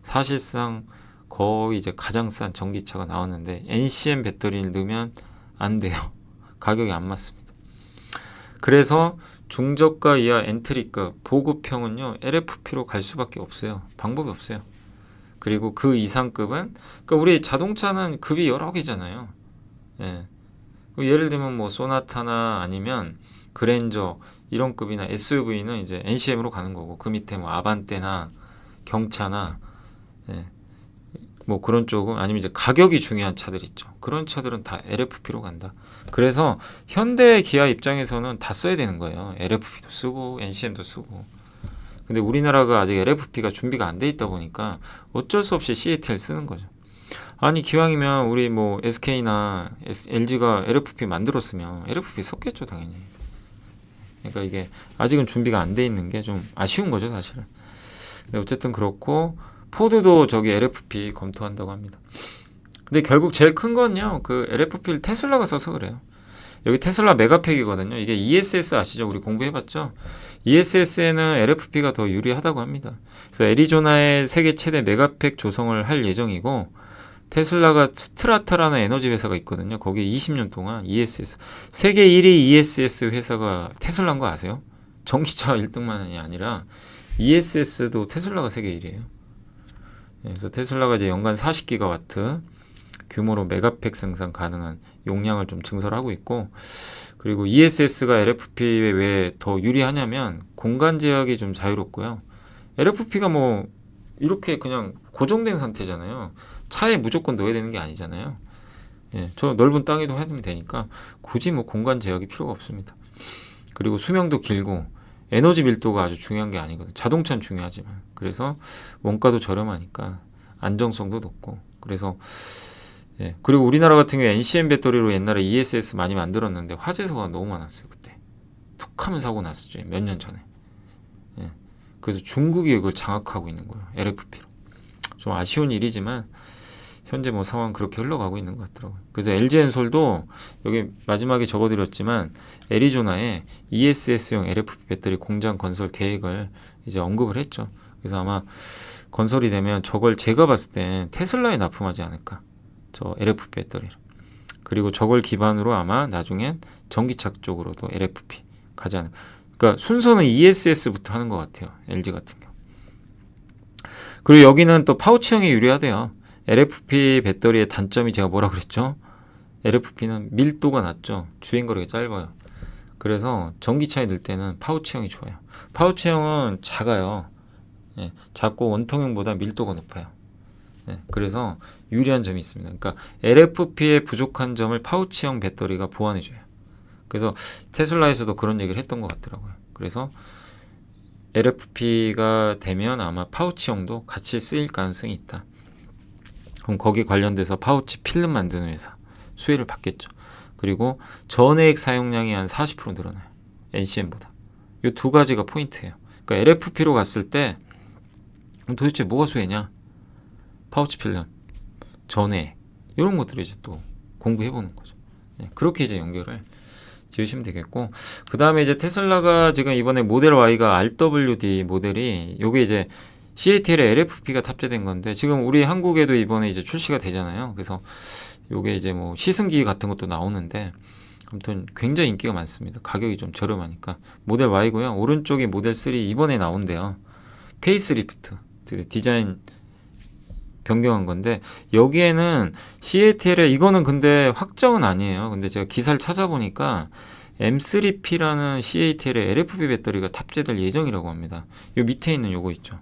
사실상 거의 이제 가장 싼 전기차가 나왔는데 NCM 배터리를 넣으면 안 돼요. 가격이 안 맞습니다. 그래서 중저가 이하 엔트리급 보급형은요 LFP로 갈 수밖에 없어요. 방법이 없어요. 그리고 그 이상급은, 그러니까 우리 자동차는 급이 여러 개잖아요. 예. 예를 들면 뭐 소나타나 아니면 그랜저 이런 급이나 SUV는 이제 NCM으로 가는 거고, 그 밑에 뭐 아반떼나 경차나 예. 뭐 그런 쪽은, 아니면 이제 가격이 중요한 차들 있죠. 그런 차들은 다 LFP로 간다. 그래서 현대 기아 입장에서는 다 써야 되는 거예요. LFP도 쓰고 NCM도 쓰고. 근데 우리나라가 아직 LFP가 준비가 안 돼 있다 보니까 어쩔 수 없이 CATL 쓰는 거죠. 아니 기왕이면 우리 뭐 SK나 LG가 LFP 만들었으면 LFP 썼겠죠, 당연히. 그러니까 이게 아직은 준비가 안 돼 있는 게 좀 아쉬운 거죠, 사실은. 근데 어쨌든 그렇고, 포드도 저기 LFP 검토한다고 합니다. 근데 결국 제일 큰 건요, 그 LFP를 테슬라가 써서 그래요. 여기 테슬라 메가팩이거든요. 이게 ESS 아시죠? 우리 공부해봤죠? ESS에는 LFP가 더 유리하다고 합니다. 그래서 애리조나에 세계 최대 메가팩 조성을 할 예정이고, 테슬라가 스트라타라는 에너지 회사가 있거든요. 거기 20년 동안 ESS, 세계 1위 ESS 회사가 테슬라인 거 아세요? 전기차 1등만이 아니라 ESS도 테슬라가 세계 1위예요. 그래서 테슬라가 이제 연간 40기가와트 규모로 메가팩 생산 가능한 용량을 좀 증설하고 있고, 그리고 ESS가 LFP에 왜 더 유리하냐면 공간 제약이 좀 자유롭고요. LFP가 뭐 이렇게 그냥 고정된 상태잖아요. 차에 무조건 넣어야 되는 게 아니잖아요. 예, 저 넓은 땅에도 해두면 되니까 굳이 뭐 공간 제약이 필요가 없습니다. 그리고 수명도 길고 에너지 밀도가 아주 중요한 게 아니거든요. 자동차는 중요하지만. 그래서 원가도 저렴하니까 안정성도 높고. 그래서 예. 그리고 우리나라 같은 경우에 NCM 배터리로 옛날에 ESS 많이 만들었는데 화재사고가 너무 많았어요. 그때 툭 하면 사고 났었죠, 몇 년 전에. 예. 그래서 중국이 이걸 장악하고 있는 거예요, LFP로. 좀 아쉬운 일이지만 현재 뭐 상황 그렇게 흘러가고 있는 것 같더라고요. 그래서 LG엔솔도 여기 마지막에 적어드렸지만 애리조나에 ESS용 LFP 배터리 공장 건설 계획을 이제 언급을 했죠. 그래서 아마 건설이 되면 저걸 제가 봤을 땐 테슬라에 납품하지 않을까, 저 LFP 배터리를. 그리고 저걸 기반으로 아마 나중엔 전기차 쪽으로도 LFP 가지 않을까. 그러니까 순서는 ESS부터 하는 것 같아요, LG 같은 경우. 그리고 여기는 또 파우치형이 유리하대요. LFP 배터리의 단점이 제가 뭐라 그랬죠? LFP는 밀도가 낮죠. 주행거리가 짧아요. 그래서 전기차에 넣을 때는 파우치형이 좋아요. 파우치형은 작아요. 예, 작고 원통형보다 밀도가 높아요. 그래서 유리한 점이 있습니다. 그러니까 LFP의 부족한 점을 파우치형 배터리가 보완해줘요. 그래서 테슬라에서도 그런 얘기를 했던 것 같더라고요. 그래서 LFP가 되면 아마 파우치형도 같이 쓰일 가능성이 있다. 그럼 거기 관련돼서 파우치 필름 만드는 회사 수혜를 받겠죠. 그리고 전해액 사용량이 한 40% 늘어나요. NCM보다. 이 두 가지가 포인트예요. 그러니까 LFP로 갔을 때 도대체 뭐가 수혜냐? 파우치 필름, 전해액 이런 것들을 이제 또 공부해보는 거죠. 그렇게 이제 연결을 지으시면 되겠고, 그 다음에 이제 테슬라가 지금 이번에 모델 Y가 RWD 모델이 요게 이제 CATL에 LFP가 탑재된 건데 지금 우리 한국에도 이번에 이제 출시가 되잖아요. 그래서 요게 이제 뭐 시승기 같은 것도 나오는데 아무튼 굉장히 인기가 많습니다. 가격이 좀 저렴하니까 모델 Y고요. 오른쪽이 모델 3 이번에 나온대요. 페이스리프트 디자인 변경한 건데 여기에는 CATL에 이거는 근데 확정은 아니에요. 근데 제가 기사를 찾아보니까 M3P라는 CATL에 LFP 배터리가 탑재될 예정이라고 합니다. 요 밑에 있는 요거 있죠.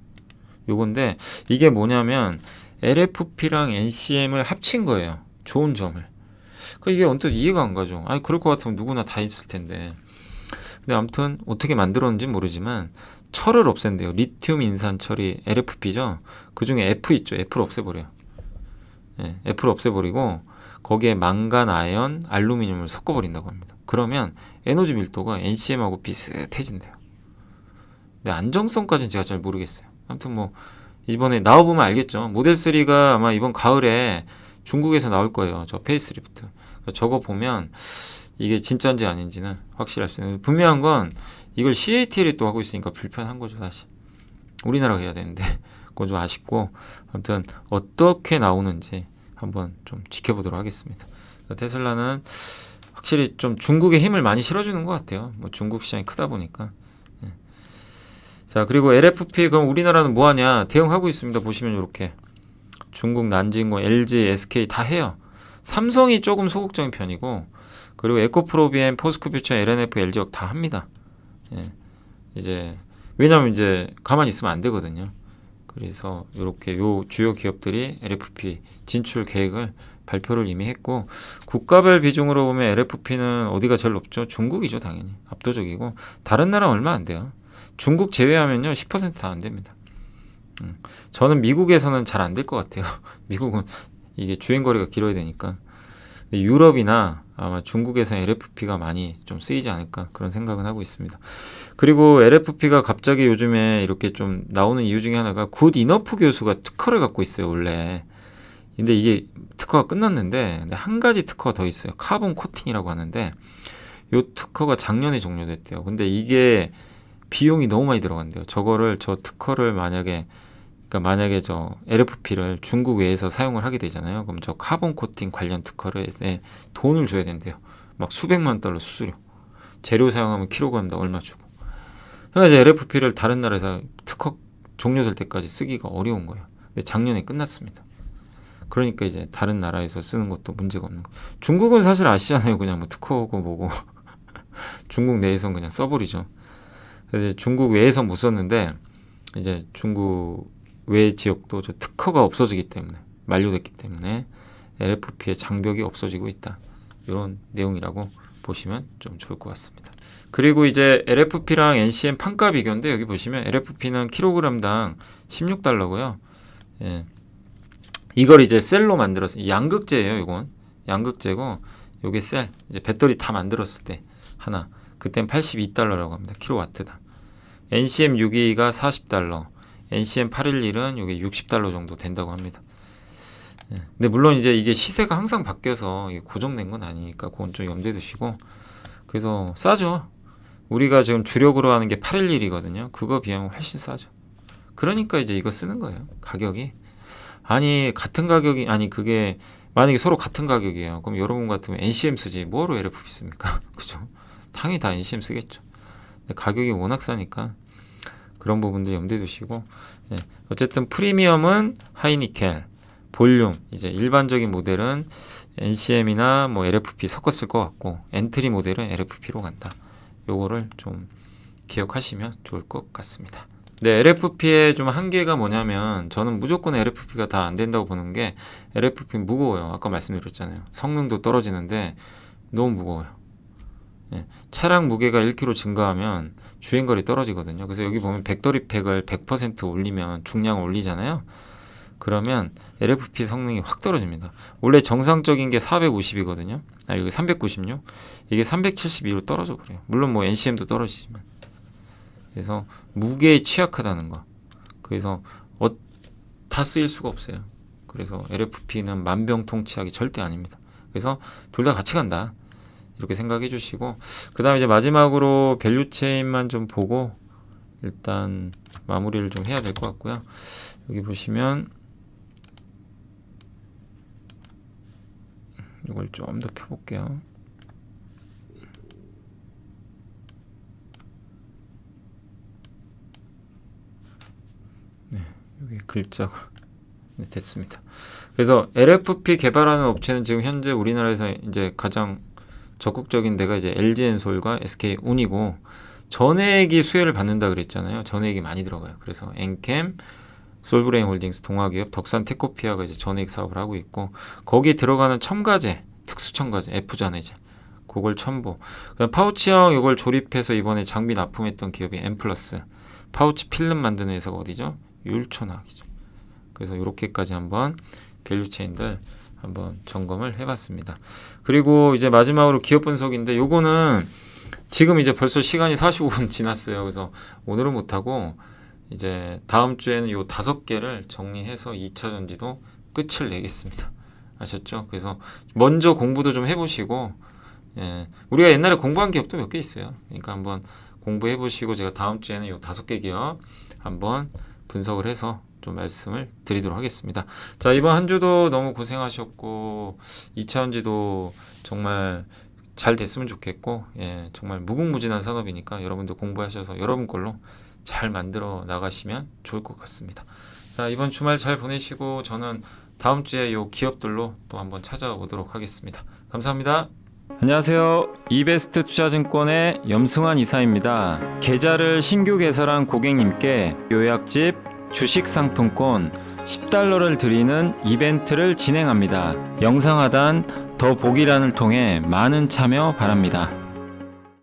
요건데 이게 뭐냐면 LFP랑 NCM을 합친 거예요. 좋은 점을. 이게 언뜻 이해가 안 가죠. 아니 그럴 것 같으면 누구나 다 있을 텐데. 근데 아무튼 어떻게 만들었는지 모르지만 철을 없앤대요. 리튬 인산 철이 LFP죠. 그 중에 F 있죠. F를 없애버려요. F를 없애버리고 거기에 망간, 아연, 알루미늄을 섞어버린다고 합니다. 그러면 에너지 밀도가 NCM하고 비슷해진대요. 근데 안정성까지는 제가 잘 모르겠어요. 아무튼 뭐 이번에 나와보면 알겠죠. 모델 3가 아마 이번 가을에 중국에서 나올 거예요. 저 페이스리프트. 저거 보면 이게 진짜인지 아닌지는 확실할 수 있는. 분명한 건 이걸 CATL이 또 하고 있으니까 불편한 거죠, 사실. 우리나라가 해야 되는데 그건 좀 아쉽고, 아무튼 어떻게 나오는지 한번 좀 지켜보도록 하겠습니다. 테슬라는 확실히 좀 중국에 힘을 많이 실어주는 것 같아요. 뭐 중국 시장이 크다 보니까. 자, 그리고 LFP 그럼 우리나라는 뭐 하냐? 대응하고 있습니다. 보시면 이렇게 중국 난징고, LG, SK 다 해요. 삼성이 조금 소극적인 편이고, 그리고 에코프로비엠, 포스코퓨처, LNF, LG역 다 합니다. 이제 왜냐면 이제 가만히 있으면 안 되거든요. 그래서 이렇게 요 주요 기업들이 LFP 진출 계획을 발표를 이미 했고, 국가별 비중으로 보면 LFP는 어디가 제일 높죠? 중국이죠, 당연히. 압도적이고, 다른 나라는 얼마 안 돼요. 중국 제외하면요 10% 다 안 됩니다. 저는 미국에서는 잘 안 될 것 같아요. 미국은 이게 주행거리가 길어야 되니까. 근데 유럽이나 아마 중국에서 LFP가 많이 좀 쓰이지 않을까 그런 생각은 하고 있습니다. 그리고 LFP가 갑자기 요즘에 이렇게 좀 나오는 이유 중에 하나가 굿 이너프 교수가 특허를 갖고 있어요, 원래. 근데 이게 특허가 끝났는데 한 가지 특허가 더 있어요. 카본 코팅이라고 하는데 이 특허가 작년에 종료됐대요. 근데 이게 비용이 너무 많이 들어간대요. 저 특허를 만약에 저 LFP를 중국 외에서 사용을 하게 되잖아요. 그럼 저 카본 코팅 관련 특허를 돈을 줘야 된대요. 막 수백만 달러 수수료. 재료 사용하면 킬로그램당 얼마 주고. 그러니까 이제 LFP를 다른 나라에서 특허 종료될 때까지 쓰기가 어려운 거예요. 근데 작년에 끝났습니다. 그러니까 이제 다른 나라에서 쓰는 것도 문제가 없는 거예요. 중국은 사실 아시잖아요. 그냥 뭐 특허고 뭐고. 중국 내에선 그냥 써버리죠. 그래서 중국 외에선 못 썼는데 이제 중국 외 지역도 저 특허가 없어지기 때문에 만료됐기 때문에 LFP의 장벽이 없어지고 있다. 이런 내용이라고 보시면 좀 좋을 것 같습니다. 그리고 이제 LFP랑 NCM 판가 비교인데 여기 보시면 LFP는 킬로그램당 16달러고요. 이걸 이제 셀로 만들었어요. 양극재예요, 이건. 양극재고 요게 셀. 이제 배터리 다 만들었을 때 하나. 그땐 82달러라고 합니다. 킬로와트당. NCM 622가 40달러. NCM 811은 이게 60달러 정도 된다고 합니다. 근데 물론 이제 이게 시세가 항상 바뀌어서 이게 고정된 건 아니니까 그건 좀 염두에 두시고, 그래서 싸죠. 우리가 지금 주력으로 하는 게 811이거든요. 그거 비하면 훨씬 싸죠. 그러니까 이제 이거 쓰는 거예요. 가격이. 아니 같은 가격이 그게 만약에 서로 같은 가격이에요. 그럼 여러분 같으면 NCM 쓰지 뭐로 LFP 씁니까? 그죠? 당연히 다 NCM 쓰겠죠. 근데 가격이 워낙 싸니까 그런 부분도 염두에 두시고, 어쨌든 프리미엄은 하이니켈, 볼륨 이제 일반적인 모델은 NCM이나 뭐 LFP 섞었을 것 같고, 엔트리 모델은 LFP로 간다. 요거를 좀 기억하시면 좋을 것 같습니다. 네, LFP의 좀 한계가 뭐냐면 저는 무조건 LFP가 다 안 된다고 보는 게 LFP 무거워요. 아까 말씀드렸잖아요. 성능도 떨어지는데 너무 무거워요. 예, 차량 무게가 1kg 증가하면 주행거리 떨어지거든요. 그래서 여기 보면 배터리 팩을 100% 올리면 중량을 올리잖아요. 그러면 LFP 성능이 확 떨어집니다. 원래 정상적인 게 450이거든요. 여기 396. 이게 372로 떨어져 버려요. 물론 뭐 NCM도 떨어지지만. 그래서 무게에 취약하다는 거. 그래서 다 쓰일 수가 없어요. 그래서 LFP는 만병통치약이 절대 아닙니다. 그래서 둘 다 같이 간다. 이렇게 생각해 주시고, 그 다음에 이제 마지막으로 밸류체인만 좀 보고 일단 마무리를 좀 해야 될 것 같고요. 여기 보시면 이걸 좀 더 펴볼게요. 네, 여기 글자가 네, 됐습니다. 그래서 LFP 개발하는 업체는 지금 현재 우리나라에서 이제 가장 적극적인 데가 이제 LG엔솔과 SK운이고, 전액이 수혜를 받는다 그랬잖아요. 전액이 많이 들어가요. 그래서 엔캠, 솔브레인홀딩스, 동아기업, 덕산 테코피아가 이제 전액 사업을 하고 있고, 거기에 들어가는 첨가제, 특수 첨가제, F전해제, 그걸 첨부. 그다음 파우치형 이걸 조립해서 이번에 장비 납품했던 기업이 엠플러스. 파우치 필름 만드는 회사가 어디죠? 율촌학이죠. 그래서 이렇게까지 한번 밸류체인들 한번 점검을 해봤습니다. 그리고 이제 마지막으로 기업 분석인데, 요거는 지금 이제 벌써 시간이 45분 지났어요. 그래서 오늘은 못하고 이제 다음 주에는 요 5개를 정리해서 2차 전지도 끝을 내겠습니다. 아셨죠? 그래서 먼저 공부도 좀 해보시고, 예, 우리가 옛날에 공부한 기업도 몇 개 있어요. 그러니까 한번 공부해 보시고 제가 다음 주에는 요 5개 기업 한번 분석을 해서 좀 말씀을 드리도록 하겠습니다. 자, 이번 한 주도 너무 고생하셨고 2차 전지도 정말 잘 됐으면 좋겠고, 예, 정말 무궁무진한 산업이니까 여러분도 공부하셔서 여러분 걸로 잘 만들어 나가시면 좋을 것 같습니다. 자, 이번 주말 잘 보내시고 저는 다음 주에 요 기업들로 또 한번 찾아오도록 하겠습니다. 감사합니다. 안녕하세요. 이베스트 투자증권의 염승환 이사입니다. 계좌를 신규 개설한 고객님께 요약집 주식 상품권 $10를 드리는 이벤트를 진행합니다. 영상 하단 더 보기란을 통해 많은 참여 바랍니다.